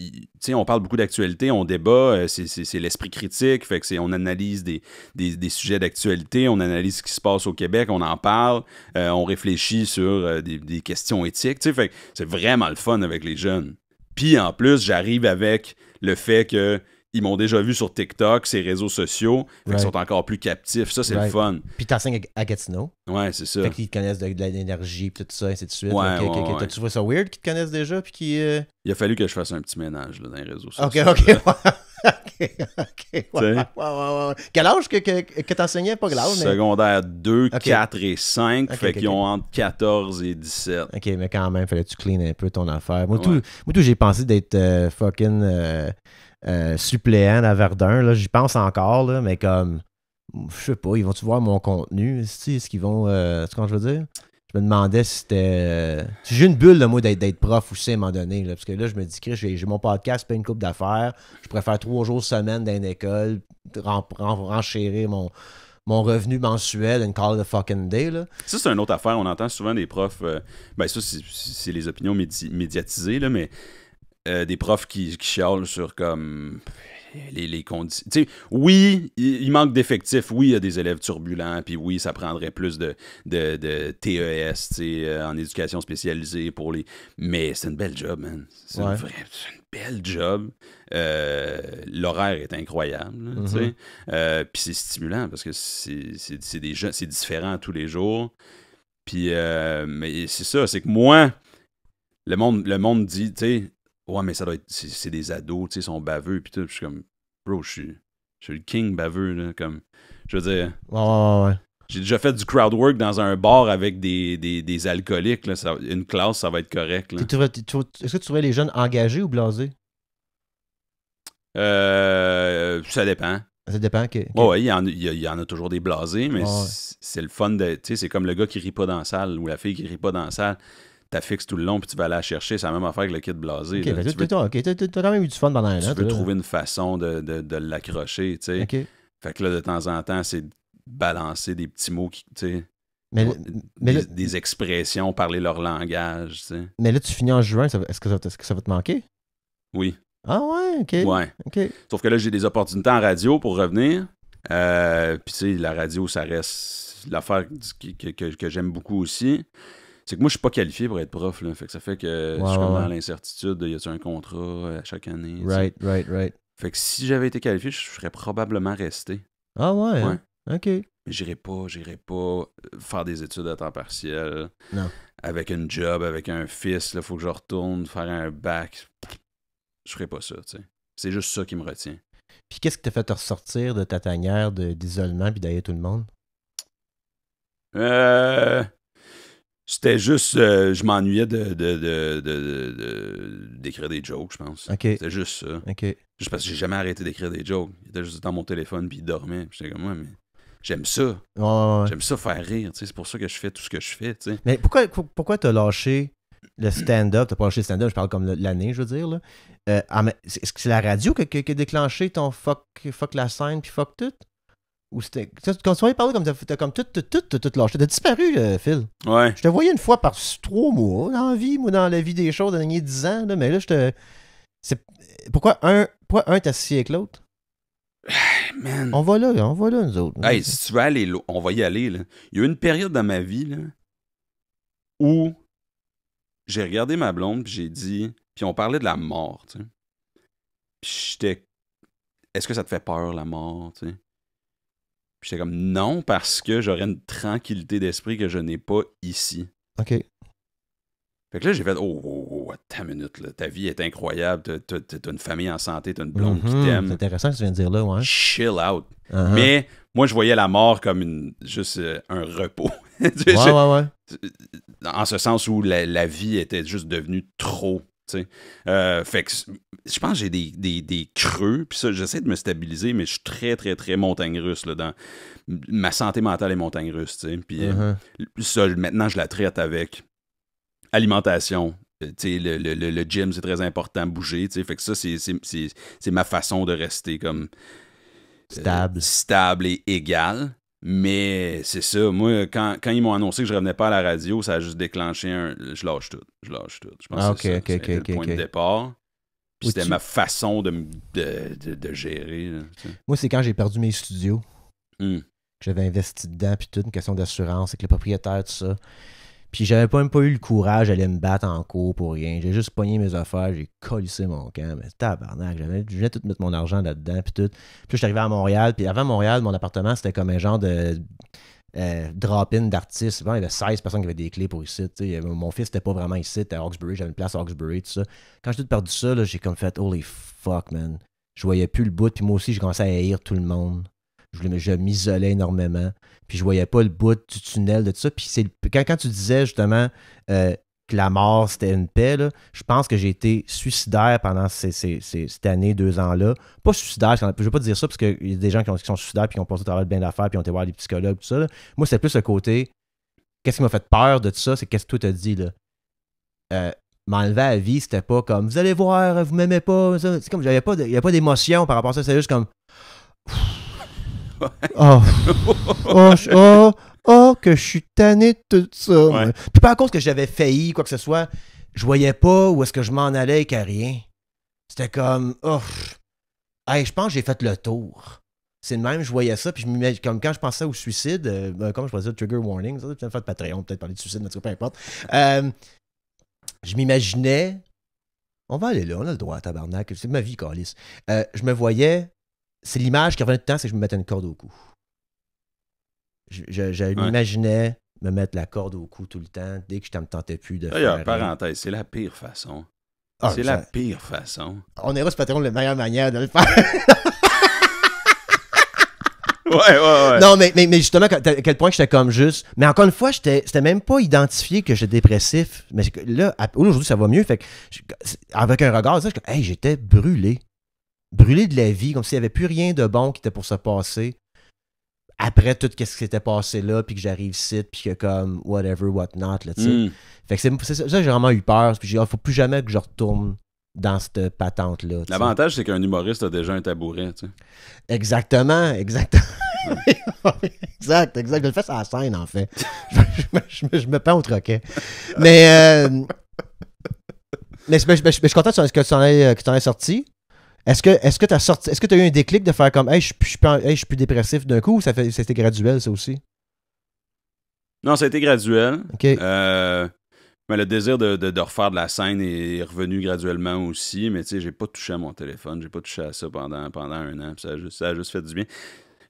on parle beaucoup d'actualité, on débat, c'est l'esprit critique, fait que on analyse des sujets d'actualité, on analyse ce qui se passe au Québec, on en parle, on réfléchit sur des questions éthiques, fait que c'est vraiment le fun avec les jeunes. Puis en plus, j'arrive avec le fait que ils m'ont déjà vu sur TikTok, ces réseaux sociaux, fait qu'ils sont encore plus captifs. Ça, c'est le fun. Puis t'enseignes à Gatineau. Ouais, c'est ça. Fait qu'ils te connaissent de l'énergie, puis tout ça, ainsi de suite. Ouais, T'as-tu trouvé ça weird qu'ils te connaissent déjà, puis qu'ils... Il a fallu que je fasse un petit ménage là, dans les réseaux sociaux. OK. Ouais. Quel âge que t'enseignais? Pas quel âge, mais... Secondaire 2, 4 et 5, fait qu'ils ont entre 14 et 17. OK, mais quand même, fallait que tu clean un peu ton affaire. Moi, tout j'ai pensé d'être fucking... suppléant à Verdun, là, j'y pense encore, là, mais comme, je sais pas, ils vont-tu voir mon contenu? Est-ce qu'ils vont, c'est ce que je veux dire? Je me demandais si c'était... J'ai une bulle, là, moi, d'être prof aussi à un moment donné, là, parce que là, je me dis que j'ai mon podcast, pas une couple d'affaires, je pourrais faire 3 jours semaine dans une école, renchérir mon revenu mensuel, une call the fucking day, là. Ça, c'est une autre affaire, on entend souvent des profs, ben ça, c'est les opinions médiatisées, là, mais... des profs qui chialent sur comme les conditions. Tu sais, oui, il manque d'effectifs. Oui, il y a des élèves turbulents. Puis oui, ça prendrait plus de TES, tu sais, en éducation spécialisée pour les. Mais c'est une belle job, man. C'est une belle job. L'horaire est incroyable, tu sais. Puis c'est stimulant parce que c'est des jeunes, c'est différent tous les jours. Puis, mais c'est ça, c'est que moi, le monde dit, tu sais. Ouais, mais ça doit être. C'est des ados, tu sais, ils sont baveux, pis tout. Je suis comme, bro, je suis le king baveux, là. Comme, je veux dire. Ouais. J'ai déjà fait du crowd work dans un bar avec des alcooliques, là. Une classe, ça va être correct, là. Est-ce que tu trouvais les jeunes engagés ou blasés? Ça dépend. Ça dépend. Okay. Ouais, il y en a toujours des blasés, mais c'est le fun de. Tu sais, c'est comme le gars qui rit pas dans la salle ou la fille qui rit pas dans la salle. T'affixes tout le long puis tu vas aller la chercher. C'est la même affaire que le kid blasé. T'as quand même eu du fun pendant un an. Tu veux trouver une façon de l'accrocher, tu sais. Okay. Fait que là, de temps en temps, c'est de balancer des petits mots qui, tu sais, des expressions, parler leur langage, tu sais. Mais là, tu finis en juin, est-ce que ça va te manquer? Oui. Ah ouais, OK. Ouais. Okay. Sauf que là, j'ai des opportunités en radio pour revenir. Puis tu sais, la radio, ça reste l'affaire que j'aime beaucoup aussi. C'est que moi, je suis pas qualifié pour être prof, là. Fait que ça fait que je suis comme dans l'incertitude. Y a-tu un contrat à chaque année? Right. Fait que si j'avais été qualifié, je serais probablement resté. Ah ouais? Hein? OK. Mais j'irai pas faire des études à temps partiel. Non. Avec une job, avec un fils, il faut que je retourne faire un bac. Je ferai pas ça, tu sais. C'est juste ça qui me retient. Puis qu'est-ce qui t'a fait te ressortir de ta tanière d'isolement puis d'aller tout le monde? C'était juste... je m'ennuyais d'écrire des jokes, je pense. OK. C'était juste ça. OK. Juste parce que j'ai jamais arrêté d'écrire des jokes. Il était juste dans mon téléphone puis il dormait. Puis j'étais comme, ouais, mais j'aime ça. Ouais. J'aime ça faire rire, tu sais. C'est pour ça que je fais tout ce que je fais, tu sais. Mais pourquoi t'as lâché le stand-up? T'as pas lâché le stand-up, je parle comme l'année, je veux dire, là. Est-ce que c'est la radio qui a déclenché ton fuck la scène puis fuck tout? Ou c'était... Quand tu m'avais parlé comme t'as comme tout lâché. T'as disparu, Phil. Ouais. Je te voyais une fois par 3 mois dans la vie, moi, dans la vie des choses, dans les derniers 10 ans, là, mais là, pourquoi un t'es associé avec l'autre? Man. On va là, nous autres. Hey, si tu veux aller là, on va y aller, là. Il y a eu une période dans ma vie, là, où j'ai regardé ma blonde, puis j'ai dit... Puis on parlait de la mort, tu sais. Puis j'étais... Est-ce que ça te fait peur, la mort, tu sais? Puis j'étais comme, non, parce que j'aurais une tranquillité d'esprit que je n'ai pas ici. OK. Fait que là, j'ai fait, attends une minute, là, ta vie est incroyable, t'as une famille en santé, t'as une blonde qui t'aime. C'est intéressant ce que tu viens de dire là, ouais. Chill out. Mais moi, je voyais la mort comme juste un repos. Ouais. En ce sens où la vie était juste devenue trop. Fait que je pense que j'ai des creux, puis ça, j'essaie de me stabiliser, mais je suis très, très, très montagne russe, là, dans ma santé mentale est montagne russe, tu sais. Puis ça, maintenant, je la traite avec alimentation. Le gym, c'est très important, bouger, tu sais. Fait que ça, c'est ma façon de rester comme stable et égal. Mais c'est ça, moi, quand ils m'ont annoncé que je revenais pas à la radio, ça a juste déclenché je lâche tout. Je pense que c'est ça. C'était le point de départ. Puis c'était ma façon de gérer. Là, moi, c'est quand j'ai perdu mes studios. Que j'avais investi dedans, puis toute une question d'assurance avec le propriétaire, tout ça. Puis j'avais même pas eu le courage d'aller me battre en cours pour rien. J'ai juste pogné mes affaires, j'ai collissé mon camp. Mais tabarnak, je venais tout mettre mon argent là-dedans, puis tout. Puis je suis arrivé à Montréal, puis avant Montréal, mon appartement, c'était comme un genre de drop-in d'artistes. Bon, il y avait 16 personnes qui avaient des clés pour ici. Mon fils n'était pas vraiment ici, c'était à Hawkesbury, j'avais une place à Hawkesbury, tout ça. Quand j'ai tout perdu ça, là, j'ai comme fait, holy fuck, man. Je voyais plus le bout, puis moi aussi, j'ai commencé à haïr tout le monde. Je m'isolais énormément. Puis je voyais pas le bout du tunnel de tout ça. Puis quand tu disais justement que la mort c'était une paix, là, je pense que j'ai été suicidaire pendant cette année, 2 ans-là. Pas suicidaire, je veux pas dire ça parce qu'il y a des gens qui sont suicidaires puis qui ont passé au travail de bien d'affaires puis qui ont été voir des psychologues, tout ça. Là. Moi, c'était plus le côté. Qu'est-ce qui m'a fait peur de tout ça? C'est qu'est-ce que toi t'as dit là? M'enlever à la vie, c'était pas comme vous allez voir, vous m'aimez pas. C'est comme il n'y a pas d'émotion par rapport à ça, c'est juste comme. Que je suis tanné de tout ça. Ouais. Puis pas à cause que j'avais failli, quoi que ce soit. Je voyais pas où est-ce que je m'en allais avec rien. C'était comme, je pense que j'ai fait le tour. C'est de même, je voyais ça, puis comme quand je pensais au suicide, comme je pensais trigger warning, ça, peut-être faire de Patreon, peut-être parler de suicide, mais peu importe. Je m'imaginais, on va aller là, on a le droit, tabarnak, c'est ma vie, câlisse. Je me voyais. C'est l'image qui revenait tout le temps, c'est que je me mettais une corde au cou. Je m'imaginais me mettre la corde au cou tout le temps, dès que je ne me tentais plus de D'ailleurs, parenthèse, c'est la pire façon. La pire façon. On ira ce patron de la meilleure manière de le faire. Ouais. Non, mais justement, à quel point j'étais comme juste... Mais encore une fois, c'était même pas identifié que j'étais dépressif. Mais là, aujourd'hui, ça va mieux. Fait que, avec un regard, j'étais brûlé. Brûlé de la vie, comme s'il n'y avait plus rien de bon qui était pour se passer. Après tout ce qui s'était passé là, puis que j'arrive ici, puis que comme whatever, what not, là, tu sais. Fait que c'est ça, j'ai vraiment eu peur. Puis j'ai dit, faut plus jamais que je retourne dans cette patente-là. L'avantage, c'est qu'un humoriste a déjà un tabouret, tu sais. Exactement. exact. Je le fais sur la scène, en fait. je me pends au troquet. Mais je suis content que tu en aies sorti. Est-ce que tu as eu un déclic de faire comme je suis plus dépressif d'un coup ou c'était graduel, ça aussi? Non, ça a été graduel. Okay. Mais le désir de refaire de la scène est revenu graduellement aussi. Mais tu sais, j'ai pas touché à mon téléphone. J'ai pas touché à ça pendant 1 an. Puis ça a juste fait du bien.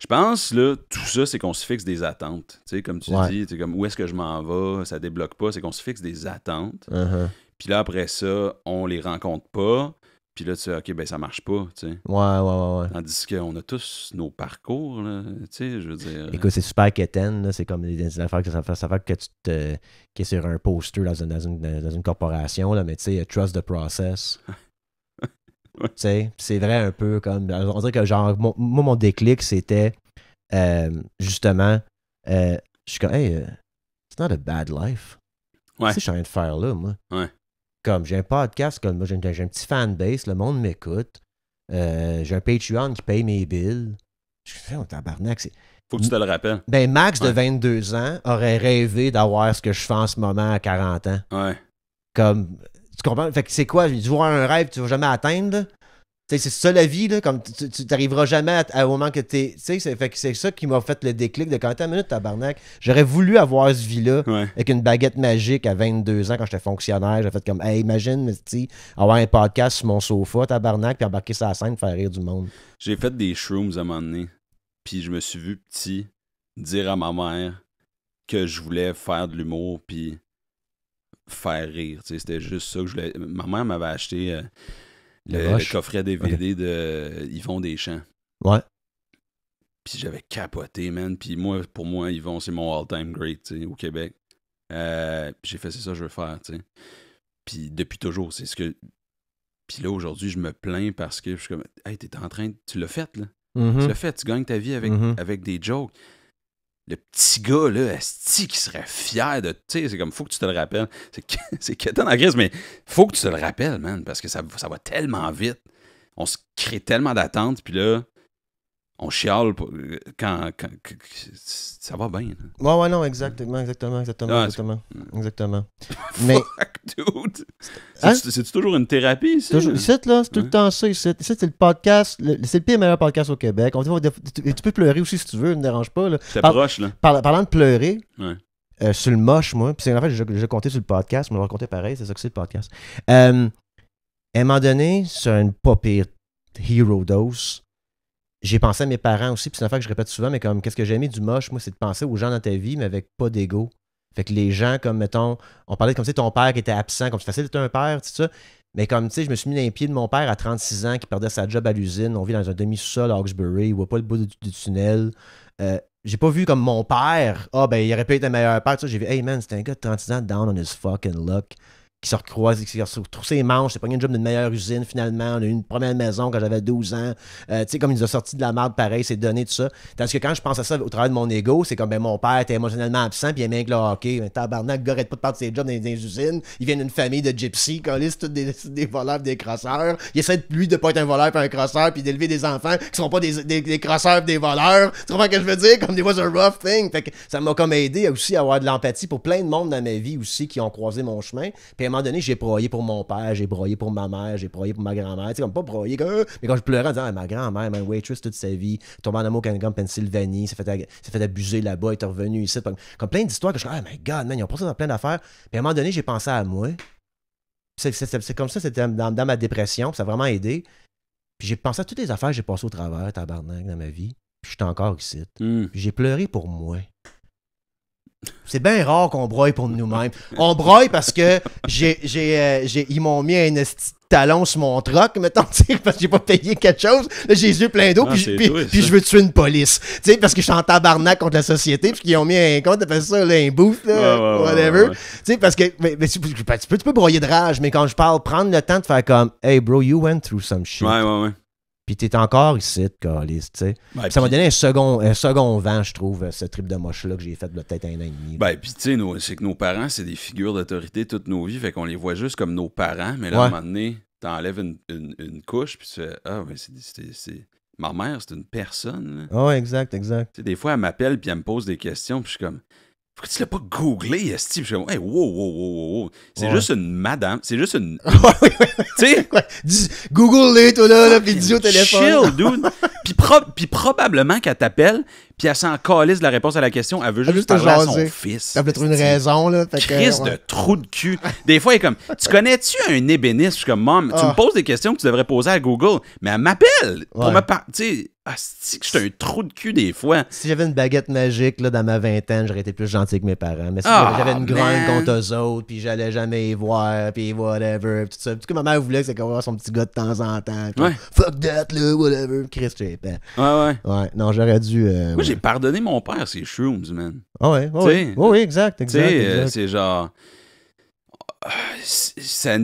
Je pense, là, tout ça, c'est qu'on se fixe des attentes. Tu sais, comme tu dis, tu sais, comme où est-ce que je m'en vais, ça débloque pas, c'est qu'on se fixe des attentes. Puis là, après ça, on les rencontre pas. Puis là, tu sais, OK, ben ça marche pas, tu sais. Ouais. Tandis qu'on a tous nos parcours, là, tu sais, je veux dire... Écoute, c'est super quétaine, là. C'est comme des affaires que ça fait que tu te... qui est sur un poster dans une corporation, là, mais tu sais, trust the process. Tu sais, c'est vrai un peu comme... On dirait que genre, moi, mon déclic, c'était justement, je suis comme, hey, it's not a bad life. Ouais. Tu sais, je suis en train de faire là, moi. Ouais. Comme, j'ai un podcast, comme moi, j'ai un petit fanbase, le monde m'écoute. J'ai un Patreon qui paye mes bills. Je fais, oh, tabarnak, c'est... Faut que tu te le rappelles. Ben, Max, de 22 ans, aurait rêvé d'avoir ce que je fais en ce moment à 40 ans. Ouais. Comme, tu comprends? Fait que c'est quoi? Tu vois un rêve que tu vas jamais atteindre, là? C'est ça la vie, là, comme tu n'arriveras jamais au moment que t'es. Tu sais, fait que c'est ça qui m'a fait le déclic de quand t'as une minute, tabarnak. J'aurais voulu avoir ce vie-là avec une baguette magique à 22 ans quand j'étais fonctionnaire. J'ai fait comme, hey, imagine, avoir un podcast sur mon sofa, tabarnak, puis embarquer ça à la scène, faire rire du monde. J'ai fait des shrooms à un moment donné, puis je me suis vu petit dire à ma mère que je voulais faire de l'humour, puis faire rire. Tu sais, c'était juste ça que je voulais. Ma mère m'avait acheté. Le coffret DVD de Yvon Deschamps. Ouais. Puis j'avais capoté, man. Puis moi, pour moi, Yvon, c'est mon all-time great, tu sais, au Québec. Puis j'ai fait, c'est ça que je veux faire, tu sais. Puis depuis toujours, c'est ce que... Puis là, aujourd'hui, je me plains parce que je suis comme, hey, t'es en train de... Tu l'as fait, là. Tu l'as fait, tu gagnes ta vie avec des jokes. Le petit gars, là, esti, qui serait fier de... Tu sais, c'est comme, faut que tu te le rappelles. C'est quétaine en crise, mais faut que tu te le rappelles, man, parce que ça va tellement vite. On se crée tellement d'attentes, puis là, on chiale quand ça va bien. Là. Ouais, non, exactement. Mais... Fuck, dude! Hein? C'est-tu toujours une thérapie, ici? Ici, là, c'est tout le temps ça. Ici, c'est le podcast, c'est le pire meilleur podcast au Québec. Tu peux pleurer aussi si tu veux, ne me dérange pas. Là. T'es proche, là. Parlant de pleurer, ouais. Sur le moche, moi, puis c'est en fait, j'ai compté sur le podcast, mais on va raconter pareil, c'est ça que c'est le podcast. À un moment donné, sur une pas pire hero dose, j'ai pensé à mes parents aussi, puis c'est une affaire que je répète souvent, mais comme, qu'est-ce que j'ai aimé du moche, moi, c'est de penser aux gens dans ta vie, mais avec pas d'ego. Fait que les gens, comme, mettons, on parlait comme si ton père qui était absent, comme c'est facile d'être un père, tout ça, mais comme, tu sais, je me suis mis dans les pieds de mon père à 36 ans, qui perdait sa job à l'usine, on vit dans un demi-sous-sol à Hawkesbury, il voit pas le bout du tunnel. J'ai pas vu comme mon père, il aurait pu être un meilleur père, tu sais, j'ai vu, hey man, c'est un gars de 36 ans down on his fucking luck, qui se recroise, qui se retrouve ses manches, c'est pas une job d'une meilleure usine finalement, on a eu une première maison quand j'avais 12 ans, tu sais, comme il nous a sorti de la merde pareil, c'est donné tout ça. Tandis que quand je pense à ça au travers de mon ego, c'est comme, ben mon père était émotionnellement absent, puis il aimait avec le hockey, ben, tabarnak, le gars arrête pas de perdre ses jobs dans les usines, il vient d'une famille de gypsies, c'est tous des voleurs, des crosseurs, il essaie de lui de pas être un voleur puis un crosseur, puis d'élever des enfants qui sont pas des crosseurs des voleurs, tu comprends ce que je veux dire, comme des fois c'est un rough thing, fait que ça m'a comme aidé aussi à avoir de l'empathie pour plein de monde dans ma vie aussi qui ont croisé mon chemin, puis à un moment donné, j'ai broyé pour mon père, j'ai broyé pour ma mère, j'ai broyé pour ma grand-mère. Tu sais, comme pas broyé, mais quand je pleurais en disant, ma grand-mère, ma waitress toute sa vie, tombé en amour avec un Pennsylvanie, s'est fait abuser là-bas, elle est revenu ici. Comme plein d'histoires que je suis, oh my god, man, ils ont passé dans plein d'affaires. Puis à un moment donné, j'ai pensé à moi. C'est comme ça, c'était dans ma dépression, puis ça a vraiment aidé. Puis j'ai pensé à toutes les affaires que j'ai passées au travers, tabarnak, dans ma vie. Puis j'étais encore ici. Puis j'ai pleuré pour moi. C'est bien rare qu'on broye pour nous-mêmes. On broye parce que ils m'ont mis un talon sur mon troc, mettons, parce que j'ai pas payé quelque chose. Là, j'ai les yeux pleins d'eau, puis je veux tuer une police. T'sais, parce que je suis en tabarnak contre la société, puis qu'ils ont mis un compte, t'appelles ça, là, un booth, là, whatever. Ouais. Parce que tu peux broyer de rage, mais quand je parle, prendre le temps de faire comme, hey bro, you went through some shit. Ouais. Puis t'es encore ici, câlisse, tu sais. Ça m'a donné un second vent, je trouve, ce trip de moche-là que j'ai fait peut-être 1 an et demi. Ben, puis tu sais, c'est que nos parents, c'est des figures d'autorité toute nos vies, fait qu'on les voit juste comme nos parents, mais là, à un moment donné, t'enlèves une couche, puis tu fais, ben, c'est... Ma mère, c'est une personne, là. Ouais, exact. Tu sais, des fois, elle m'appelle, puis elle me pose des questions, puis je suis comme... Pourquoi tu l'as pas googlé, esti? Je suis comme, hey, wow. C'est juste une madame. C'est juste une. Tu sais? Google-les, toi, là, puis dis au téléphone. Chill, dude. Puis probablement qu'elle t'appelle, puis elle s'en calisse de la réponse à la question. Elle veut juste parler à son fils. Elle veut trouver une raison, là. Crise de trou de cul. Des fois, elle est comme, tu connais-tu un ébéniste? Je suis comme, Mom, tu me poses des questions que tu devrais poser à Google, mais elle m'appelle pour me parler. Tu sais. asti que j'étais un trou de cul des fois. Si j'avais une baguette magique là, dans ma vingtaine, j'aurais été plus gentil que mes parents. Mais si Ah, j'avais une grogne man. contre eux autres, puis j'allais jamais y voir, puis whatever, tout ça. Tout ce que ma mère voulait, c'est qu'on voit son petit gars de temps en temps. Puis Ouais. Fuck that, là, whatever. Christ, j'ai pas. Ouais. Ouais, non, j'aurais dû. Moi, ouais. j'ai pardonné mon père ses shrooms, man. Ah ouais, Tu sais, oui, exact, Tu exact. sais, exact. c'est genre... Ça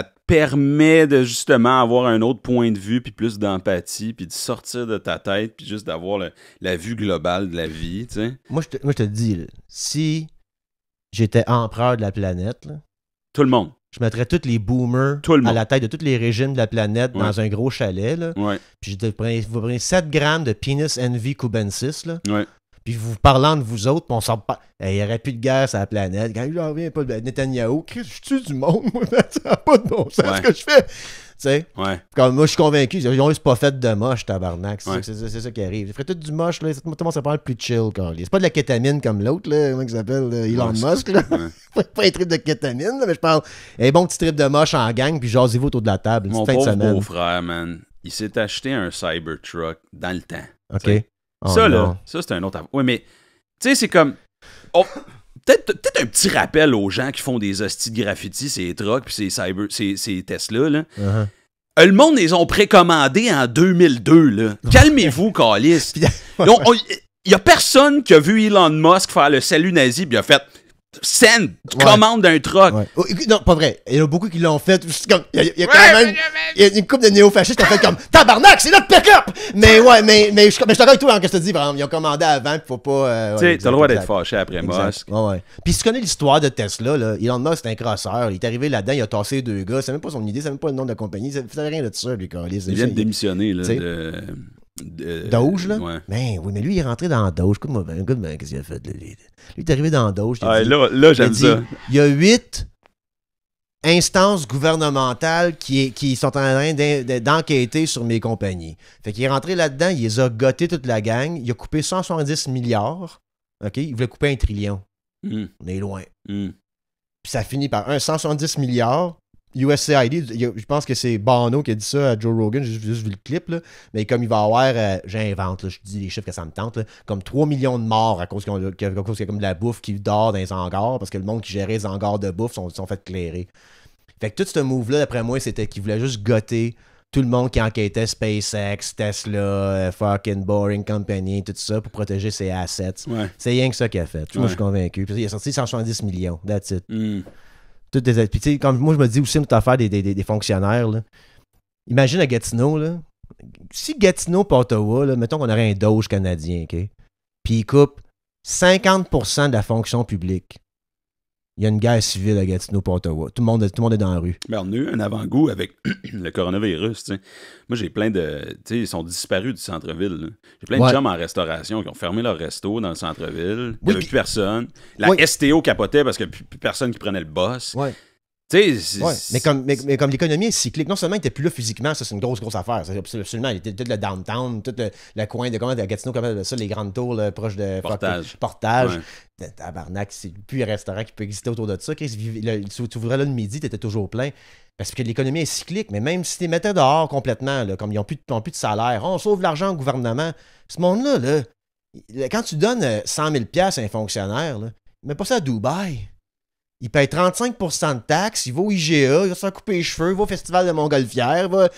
te permet de justement avoir un autre point de vue, puis plus d'empathie, puis de sortir de ta tête, puis juste d'avoir la vue globale de la vie, tu sais. Moi, je te dis, là, si j'étais empereur de la planète, là, Tout le monde. je mettrais tous les boomers Tout le monde. à la tête de tous les régimes de la planète Ouais. dans un gros chalet, là. Ouais, Puis vous prenez 7 grammes de penis envy cubensis, là. ouais. Puis vous parlant de vous autres, puis on sort pas. Il n'y aurait plus de guerre sur la planète. Quand j'en reviens pas de Netanyahou, Chris, je tue du monde, moi, ça n'a pas de bon sens Ouais. ce que je fais. Tu sais, Ouais. comme moi, je suis convaincu, ils ont juste pas fait de moche, tabarnak. C'est Ouais. c'est ça qui arrive. Ils feraient tout du moche, là. Tout le monde, ça parle plus chill, quand c'est pas de la kétamine comme l'autre, là, comment il s'appelle, Elon Ouais, Musk, là. Ouais. Pas un trip de kétamine, là, mais je parle. Un bon petit trip de moche en gang, puis jasez-vous autour de la table. Mon Une petite fin de pauvre semaine. beau-frère, man, il s'est acheté un Cybertruck dans le temps. OK. T'sais. Oh, Ça, non. là, ça, c'est un autre... Oui, mais, tu sais, c'est comme... Peut-être un petit rappel aux gens qui font des hosties de graffiti, ces trucks, puis ces Tesla, là. Uh-huh. Le monde les ont précommandés en 2002, là. Calmez-vous, Calice. Il y a personne qui a vu Elon Musk faire le salut nazi, puis il a fait send, commande d'un truck. Ouais. Oh, non, pas vrai. Il y en a beaucoup qui l'ont fait. Il y a quand même. Il y a une couple de néo-fascistes qui ont fait comme tabarnak, c'est notre pick-up! Mais ouais, mais je suis d'accord avec toi dans ce que je te dis, par exemple. Ils ont commandé avant, puis faut pas. Tu sais, ouais, t'as le droit d'être exact. fâché après Exact. Musk. Ouais, ouais. Puis si tu connais l'histoire de Tesla, là, Elon Musk, c'est un crosseur. Il est arrivé là-dedans, il a tassé 2 gars. C'est même pas son idée, c'est même pas le nom de la compagnie. Ça faisait rien de ça, lui, Carlis. Il vient de démissionner, là. T'sais. Doge, là? Ouais. Ben oui, mais lui, il est rentré dans Doge. Écoute-moi bien, qu'est-ce qu'il a fait, là, lui? Lui, il est arrivé dans Doge. Ah, là, j'aime ça. Il y a 8 instances gouvernementales qui sont en train d'enquêter sur mes compagnies. Fait qu'il est rentré là-dedans, il les a gottés toute la gang, il a coupé 170 milliards. OK? Il voulait couper 1 trillion. Mm. On est loin. Mm. Puis ça finit par 170 milliards. USAID, je pense que c'est Bono qui a dit ça à Joe Rogan, j'ai juste vu le clip, là. Mais comme il va avoir, j'invente, là, je dis les chiffres que ça me tente, là, comme 3 millions de morts à cause qu'il y a comme de la bouffe qui dort dans les hangars, parce que le monde qui gérait les hangars de bouffe sont fait clairer. Fait que tout ce move-là, d'après moi, c'était qu'il voulait juste goter tout le monde qui enquêtait SpaceX, Tesla, fucking Boring Company, tout ça, pour protéger ses assets. Ouais. C'est rien que ça qu'il a fait. Moi, Ouais. je suis convaincu. Puis il a sorti 170 millions, that's it. Mm. Puis tu sais, comme moi je me dis aussi une autre affaire des fonctionnaires, là. Imagine à Gatineau, là. Si Gatineau et Ottawa, là, mettons qu'on aurait un Doge canadien, OK? Puis il coupe 50% de la fonction publique. Il y a une guerre civile à Gatineau et Ottawa. Tout le monde est dans la rue. Mais on a eu un avant-goût avec le coronavirus, tu sais. Moi, j'ai plein de... Tu sais, ils sont disparus du centre-ville, là. J'ai plein de Ouais. chums en restauration qui ont fermé leur resto dans le centre-ville. Il Oui, n'y avait puis- plus personne. La Oui. STO capotait parce qu'il n'y avait plus personne qui prenait le boss. Ouais. Tu sais, Ouais. Mais comme l'économie est cyclique, non seulement il n'était plus là physiquement, ça c'est une grosse affaire. Ça, absolument, il était tout le downtown, tout le coin de comment de Gatineau, comment ça, les grandes tours là, proches de Portage. Ouais. Tabarnak, c'est plus un restaurant qui peut exister autour de ça. Tu ouvrais là le midi, t'étais toujours plein. Parce que l'économie est cyclique, mais même si tu les mettais dehors complètement, là, comme ils n'ont plus de salaire, on sauve l'argent au gouvernement. Ce monde-là, là, quand tu donnes 100 000 $ à un fonctionnaire, là, mets pas ça à Dubaï. Il paye 35% de taxes, il va au IGA, il va se faire couper les cheveux, il va au Festival de Montgolfière, il va...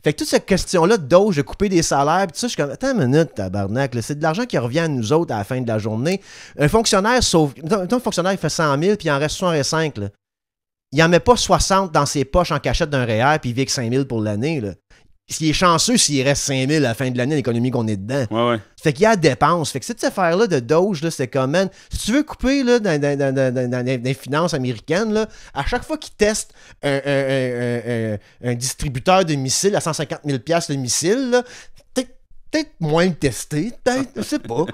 Fait que toute cette question-là de Doge, de couper des salaires, pis tout ça, je suis comme, attends une minute, tabarnak, là, c'est de l'argent qui revient à nous autres à la fin de la journée. Un fonctionnaire sauve... Un fonctionnaire, il fait 100 000, puis il en reste 65, là. Il en met pas 60 dans ses poches en cachette d'un REER, puis il vit avec 5 000 pour l'année, là. S'il est chanceux, s'il reste 5 000 à la fin de l'année, l'économie qu'on est dedans. Ouais. Fait qu'il y a dépenses. Fait que cette affaire-là de Doge, là, c'est comme, man, si tu veux couper là, dans les finances américaines, là, à chaque fois qu'ils testent un distributeur de missiles à 150 000 $ le missile, là, peut-être moins le tester, peut-être, je sais pas.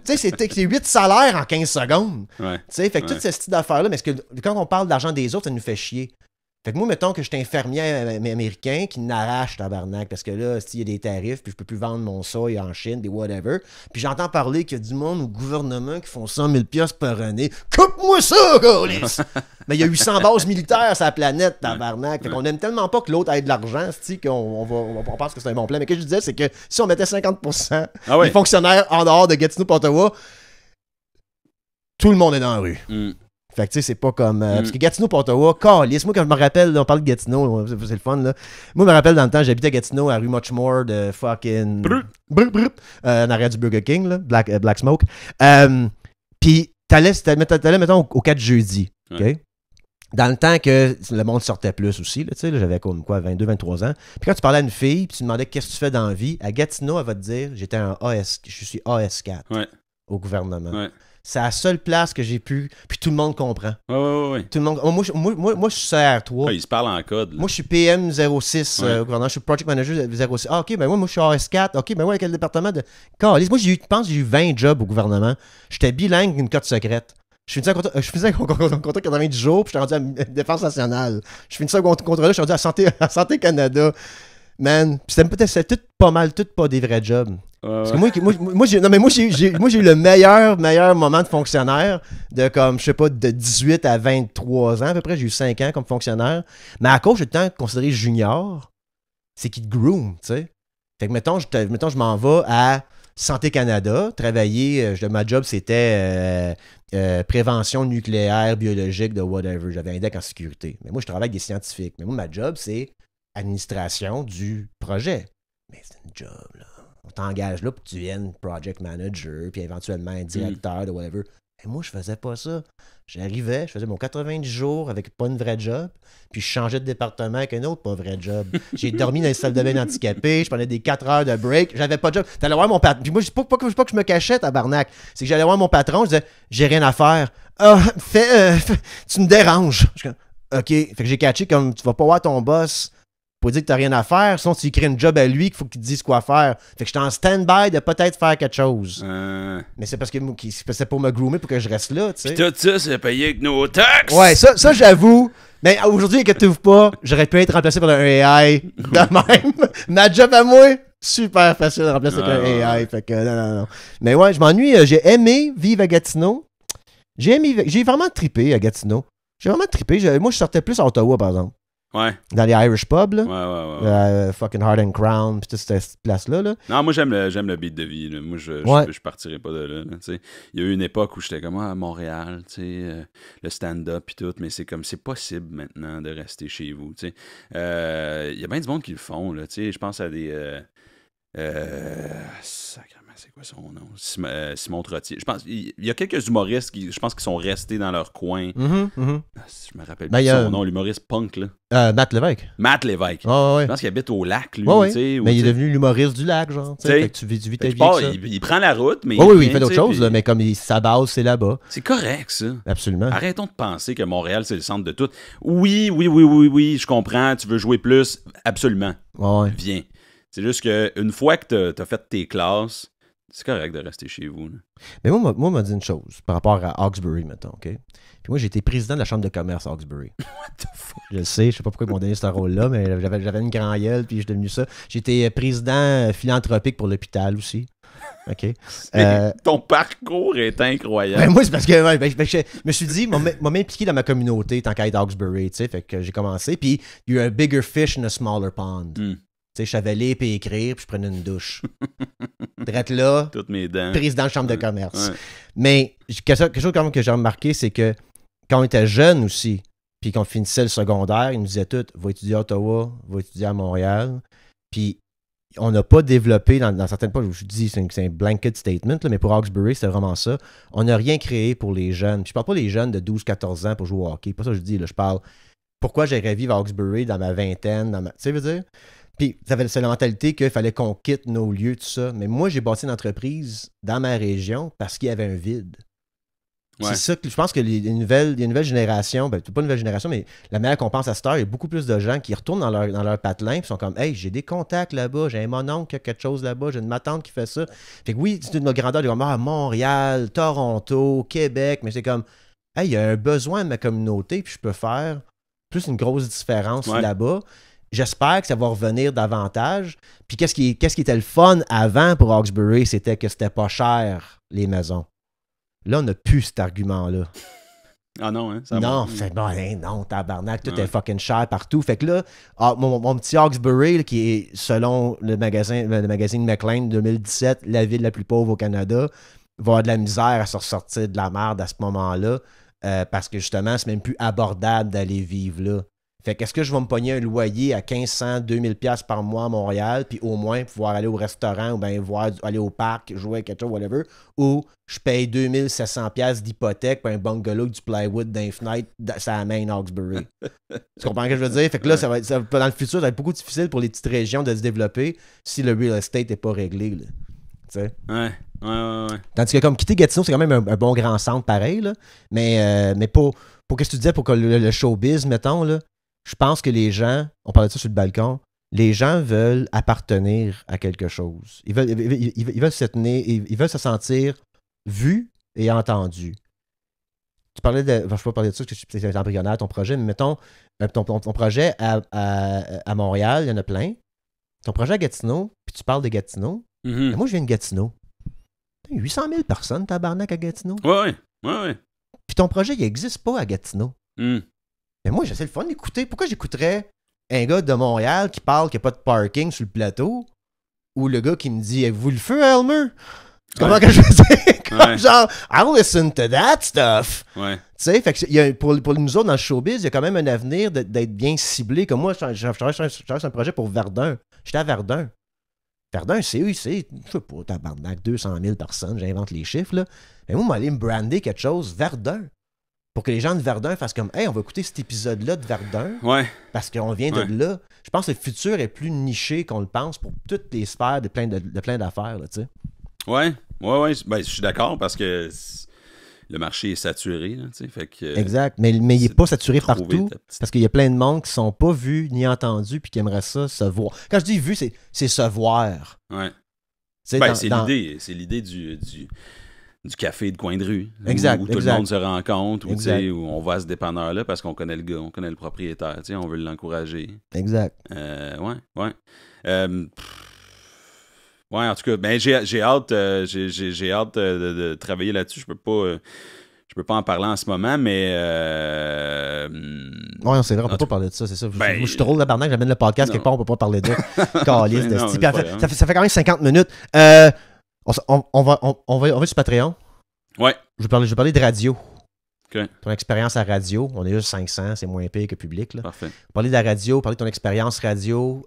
Tu sais, c'est 8 salaires en 15 secondes. Ouais. Tu sais, fait que toute cette petite affaire-là, mais quand on parle d'argent des autres, ça nous fait chier. Fait que moi, mettons que je suis infirmier américain qui n'arrache tabarnak parce que là, s'il y a des tarifs, puis je peux plus vendre mon soy en Chine, des whatever. Puis j'entends parler qu'il y a du monde au gouvernement qui font 100 000 $ par année. Coupe-moi ça, Gaulis! Mais il y a 800 bases militaires sur la planète, tabarnak. Fait qu'on aime tellement pas que l'autre ait de l'argent, qu'on pense que c'est un bon plan. Mais ce que je disais, c'est que si on mettait 50% des fonctionnaires en dehors de Gatineau et Ottawa, tout le monde est dans la rue. Fait que tu sais, c'est pas comme. Parce que Gatineau, Ottawa, calice. Moi, quand je me rappelle, là, on parle de Gatineau, c'est le fun, là. Moi, je me rappelle dans le temps, j'habitais à Gatineau, à rue Muchmore de fucking. En arrière du Burger King, là, Black Smoke. Puis, t'allais, mettons, au 4 jeudi. OK? Dans le temps que le monde sortait plus aussi, là, tu sais, j'avais comme quoi, 22, 23 ans. Puis quand tu parlais à une fille, puis tu demandais qu'est-ce que tu fais dans la vie, à Gatineau, elle va te dire, je suis AS4 au gouvernement. C'est la seule place que j'ai pu. Puis tout le monde comprend. Ouais. Tout le monde. Moi, je suis CR3. Ils se parlent en code. Là. Moi, je suis PM06 au gouvernement. Je suis Project Manager 06. Ah, OK, ben moi, je suis AS4. OK, ben moi, quel département de. Calice. Moi, je pense que j'ai eu 20 jobs au gouvernement. J'étais bilingue avec une cote secrète. Je faisais un contrat 90 jours, puis j'étais rendu à la Défense nationale. Je finis ça un contrat-là, je suis rendu à Santé Canada. Man, puis c'était tout pas des vrais jobs. Parce que moi, j'ai eu le meilleur moment de fonctionnaire de comme, je sais pas, de 18 à 23 ans à peu près. J'ai eu 5 ans comme fonctionnaire. Mais à cause, j'ai le temps considéré junior, c'est qu'ils te groom, tu sais. Fait que, mettons, je m'en vais à Santé Canada, travailler, ma job, c'était prévention nucléaire, biologique, de whatever. J'avais un deck en sécurité. Mais moi, je travaille avec des scientifiques. Mais moi, ma job, c'est administration du projet. Mais c'est une job, là. On t'engage là pour que tu viennes project manager, puis éventuellement un directeur de whatever. Et moi, je faisais pas ça. J'arrivais, je faisais mon 90 jours avec pas une vraie job, puis je changeais de département avec un autre pas vrai job. J'ai dormi dans les salles de bain handicapées, je prenais des 4 heures de break, j'avais pas de job. T'allais voir mon patron. Puis moi, pas que je me cachais, tabarnak. C'est que j'allais voir mon patron, je disais, j'ai rien à faire. Ah, tu me déranges. OK. Fait que j'ai catché comme, tu vas pas voir ton boss pour dire que t'as rien à faire, sinon tu crées une job à lui qu'il faut qu'il te dise quoi faire. Fait que j'étais en stand-by de peut-être faire quelque chose. Mais c'est parce que c'est pour me groomer pour que je reste là, tu sais. Pis tout ça, c'est payé avec nos taxes! Ouais, ça j'avoue. Mais aujourd'hui, inquiétez-vous pas, j'aurais pu être remplacé par un AI de même. Ma job à moi, super facile de remplacer avec un AI. Fait que non. Mais ouais, je m'ennuie. J'ai aimé vivre à Gatineau. J'ai vraiment trippé à Gatineau. J'ai vraiment trippé. Moi, je sortais plus à Ottawa, par exemple. Ouais. Dans les Irish pubs, là. Ouais. Fucking Hard and Crown, pis toute cette place-là. Là. Non, moi, j'aime le beat de vie. Là. Moi, je partirais pas de là. Il y a eu une époque où j'étais comme à Montréal, le stand-up pis tout, mais c'est comme, c'est possible maintenant de rester chez vous. Il y a bien du monde qui le font. Je pense à des... sacrément, c'est quoi son nom? Simon Trottier. Je pense il y a quelques humoristes qui, je pense, qui sont restés dans leur coin. Je me rappelle plus son nom, l'humoriste punk là. Matt Lévesque. Matt Lévesque. Je pense qu'il habite au lac, lui. Mais il est devenu l'humoriste du lac, genre. Fait que tu vis ta vie avec ça. Il prend la route, mais il fait d'autres choses, mais comme sa base, c'est là-bas. C'est correct, ça. Absolument. Arrêtons de penser que Montréal, c'est le centre de tout. Oui, je comprends. Tu veux jouer plus. Absolument. Viens. C'est juste qu'une fois que t'as fait tes classes, c'est correct de rester chez vous. Là. Mais moi, on m'a dit une chose par rapport à Hawkesbury, mettons, OK? Puis moi, j'ai été président de la chambre de commerce à Hawkesbury. What the fuck? Je le sais, je sais pas pourquoi ils m'ont donné ce rôle-là, mais j'avais une grande gueule, puis je suis devenu ça. J'étais président philanthropique pour l'hôpital aussi. OK. Ton parcours est incroyable. Ben moi, c'est parce que je me suis dit, m'a m'impliquer dans ma communauté tant qu'à être Hawkesbury, tu sais, fait que j'ai commencé. Puis il y a eu un bigger fish in a smaller pond. Tu sais, je savais lire et écrire, puis je prenais une douche. Drette là, toutes mes dents. Président de chambre de commerce. Mais quelque chose quand même que j'ai remarqué, c'est que quand on était jeune aussi, puis qu'on finissait le secondaire, ils nous disaient tous, va étudier à Ottawa, va étudier à Montréal. Puis on n'a pas développé, dans certaines fois, je dis c'est un blanket statement, là, mais pour Hawkesbury, c'était vraiment ça. On n'a rien créé pour les jeunes. Puis je parle pas des jeunes de 12-14 ans pour jouer au hockey. Pas ça que je dis, là, je parle pourquoi j'irais vivre à Hawkesbury dans ma vingtaine, tu sais, veux dire? Puis, c'est la mentalité qu'il fallait qu'on quitte nos lieux, tout ça. Mais moi, j'ai bâti une entreprise dans ma région parce qu'il y avait un vide. C'est ça que je pense que les nouvelles générations, pas une nouvelle génération, mais la manière qu'on pense à cette heure, il y a beaucoup plus de gens qui retournent dans leur patelin et sont comme, hey, j'ai des contacts là-bas, j'ai un mononcle qui a quelque chose là-bas, j'ai une ma tante qui fait ça. Fait que oui, c'est une grandeur de Montréal, Toronto, Québec, mais c'est comme, hey, il y a un besoin de ma communauté, puis je peux faire plus une grosse différence Ouais. là-bas. J'espère que ça va revenir davantage. Puis qu'est-ce qui était le fun avant pour Hawkesbury, c'était que c'était pas cher, les maisons. Là, on n'a plus cet argument-là. Ah non, hein? Ça Non, va. c'est bon, hein, non, tabarnak, tout Ouais. est fucking cher partout. Fait que là, mon petit Hawkesbury, là, qui est, selon le magazine McLean 2017, la ville la plus pauvre au Canada, va avoir de la misère à se ressortir de la merde à ce moment-là, parce que justement, c'est même plus abordable d'aller vivre là. Fait qu'est-ce que je vais me pogner un loyer à 1500, 2000 pièces par mois à Montréal, puis au moins pouvoir aller au restaurant ou bien aller au parc, jouer à quelque chose, whatever, ou je paye 2700 pièces d'hypothèque pour un bungalow avec du plywood d'un fenêtre ça main Hawkesbury. Tu comprends ce que je veux dire? Fait que là, dans le futur, ça va être beaucoup difficile pour les petites régions de se développer si le real estate n'est pas réglé. Là. Tu sais? Ouais. Tandis que comme quitter Gatineau, c'est quand même un bon grand centre pareil, là. Mais pour qu'est-ce que tu disais, pour que le showbiz, mettons, là, je pense que les gens, on parlait de ça sur le balcon, les gens veulent appartenir à quelque chose. Ils veulent se tenir, ils veulent se sentir vus et entendus. Tu parlais de. Je ne vais pas parler de ça parce que c'est embryonnaire ton projet, mais mettons, ton projet à Montréal, il y en a plein. Ton projet à Gatineau, puis tu parles de Gatineau. Mhm. Moi, je viens de Gatineau. 800 000 personnes, tabarnak, à Gatineau. Ouais. Puis ton projet, il n'existe pas à Gatineau. Mm. Mais moi, j'essaie le fun d'écouter. Pourquoi j'écouterais un gars de Montréal qui parle qu'il n'y a pas de parking sur le plateau ou le gars qui me dit avez-vous le feu, Elmer? Tu comprends que je veux dire? Comme genre, I'll listen to that stuff. Ouais. Tu sais, fait que pour nous autres dans le showbiz, il y a quand même un avenir d'être bien ciblé. Comme moi, je travaille sur un projet pour Verdun. J'étais à Verdun. Verdun, je sais pas, tabarnak, 200 000 personnes, j'invente les chiffres, là. Mais moi, aller me brander quelque chose, Verdun. Pour que les gens de Verdun fassent comme, hey, on va écouter cet épisode-là de Verdun. Ouais. Parce qu'on vient de là. Je pense que le futur est plus niché qu'on le pense pour toutes les sphères de plein d'affaires, là, tu sais. Ouais. Ben, je suis d'accord parce que le marché est saturé, là, tu sais. Fait que. Exact. Mais il n'est pas saturé partout. Petite... Parce qu'il y a plein de monde qui sont pas vus ni entendus puis qui aimeraient ça se voir. Quand je dis vu, c'est se voir. Ouais. T'sais, ben, c'est l'idée du café de coin de rue. Exact. Où tout le monde se rencontre, où on va à ce dépanneur-là parce qu'on connaît le gars, on connaît le propriétaire, on veut l'encourager. Exact. Ouais. Ouais, en tout cas, ben j'ai hâte, j'ai hâte de travailler là-dessus. Je peux pas en parler en ce moment, mais ouais, c'est vrai, on peut pas parler de ça, c'est ça. Je suis trop tabarnak, j'amène le podcast quelque part, on peut pas parler de calice de style. Ça fait quand même 50 minutes. On va sur Patreon. Ouais. Je vais parler de radio. Okay. Ton expérience à radio, on est juste 500, c'est moins pire que public. Là. Parfait. Parler de la radio, parler de ton expérience radio,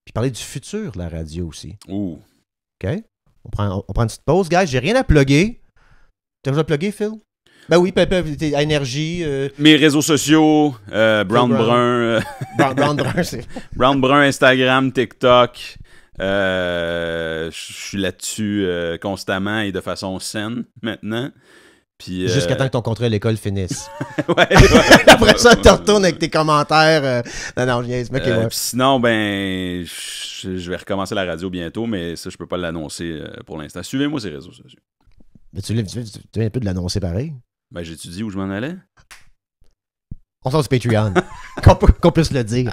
puis parler du futur de la radio aussi. Ouh. OK? On prend une petite pause, guys. J'ai rien à plugger. T'as déjà plugué, Phil? Ben oui, énergie. Mes réseaux sociaux, Brown Brun. Brown Brun, c'est... Brown Brun, Instagram, TikTok. Je suis là-dessus constamment et de façon saine maintenant. Puis, jusqu'à temps que ton contrat à l'école finisse. ouais. Après ça, tu retournes avec tes commentaires. Non, je niaise. Sinon, ben, je vais recommencer la radio bientôt, mais ça, je peux pas l'annoncer pour l'instant. Suivez-moi ces réseaux sociaux. Mais tu viens un peu de l'annoncer pareil. Ben, j'étudie où je m'en allais. On sort du Patreon. qu'on puisse le dire.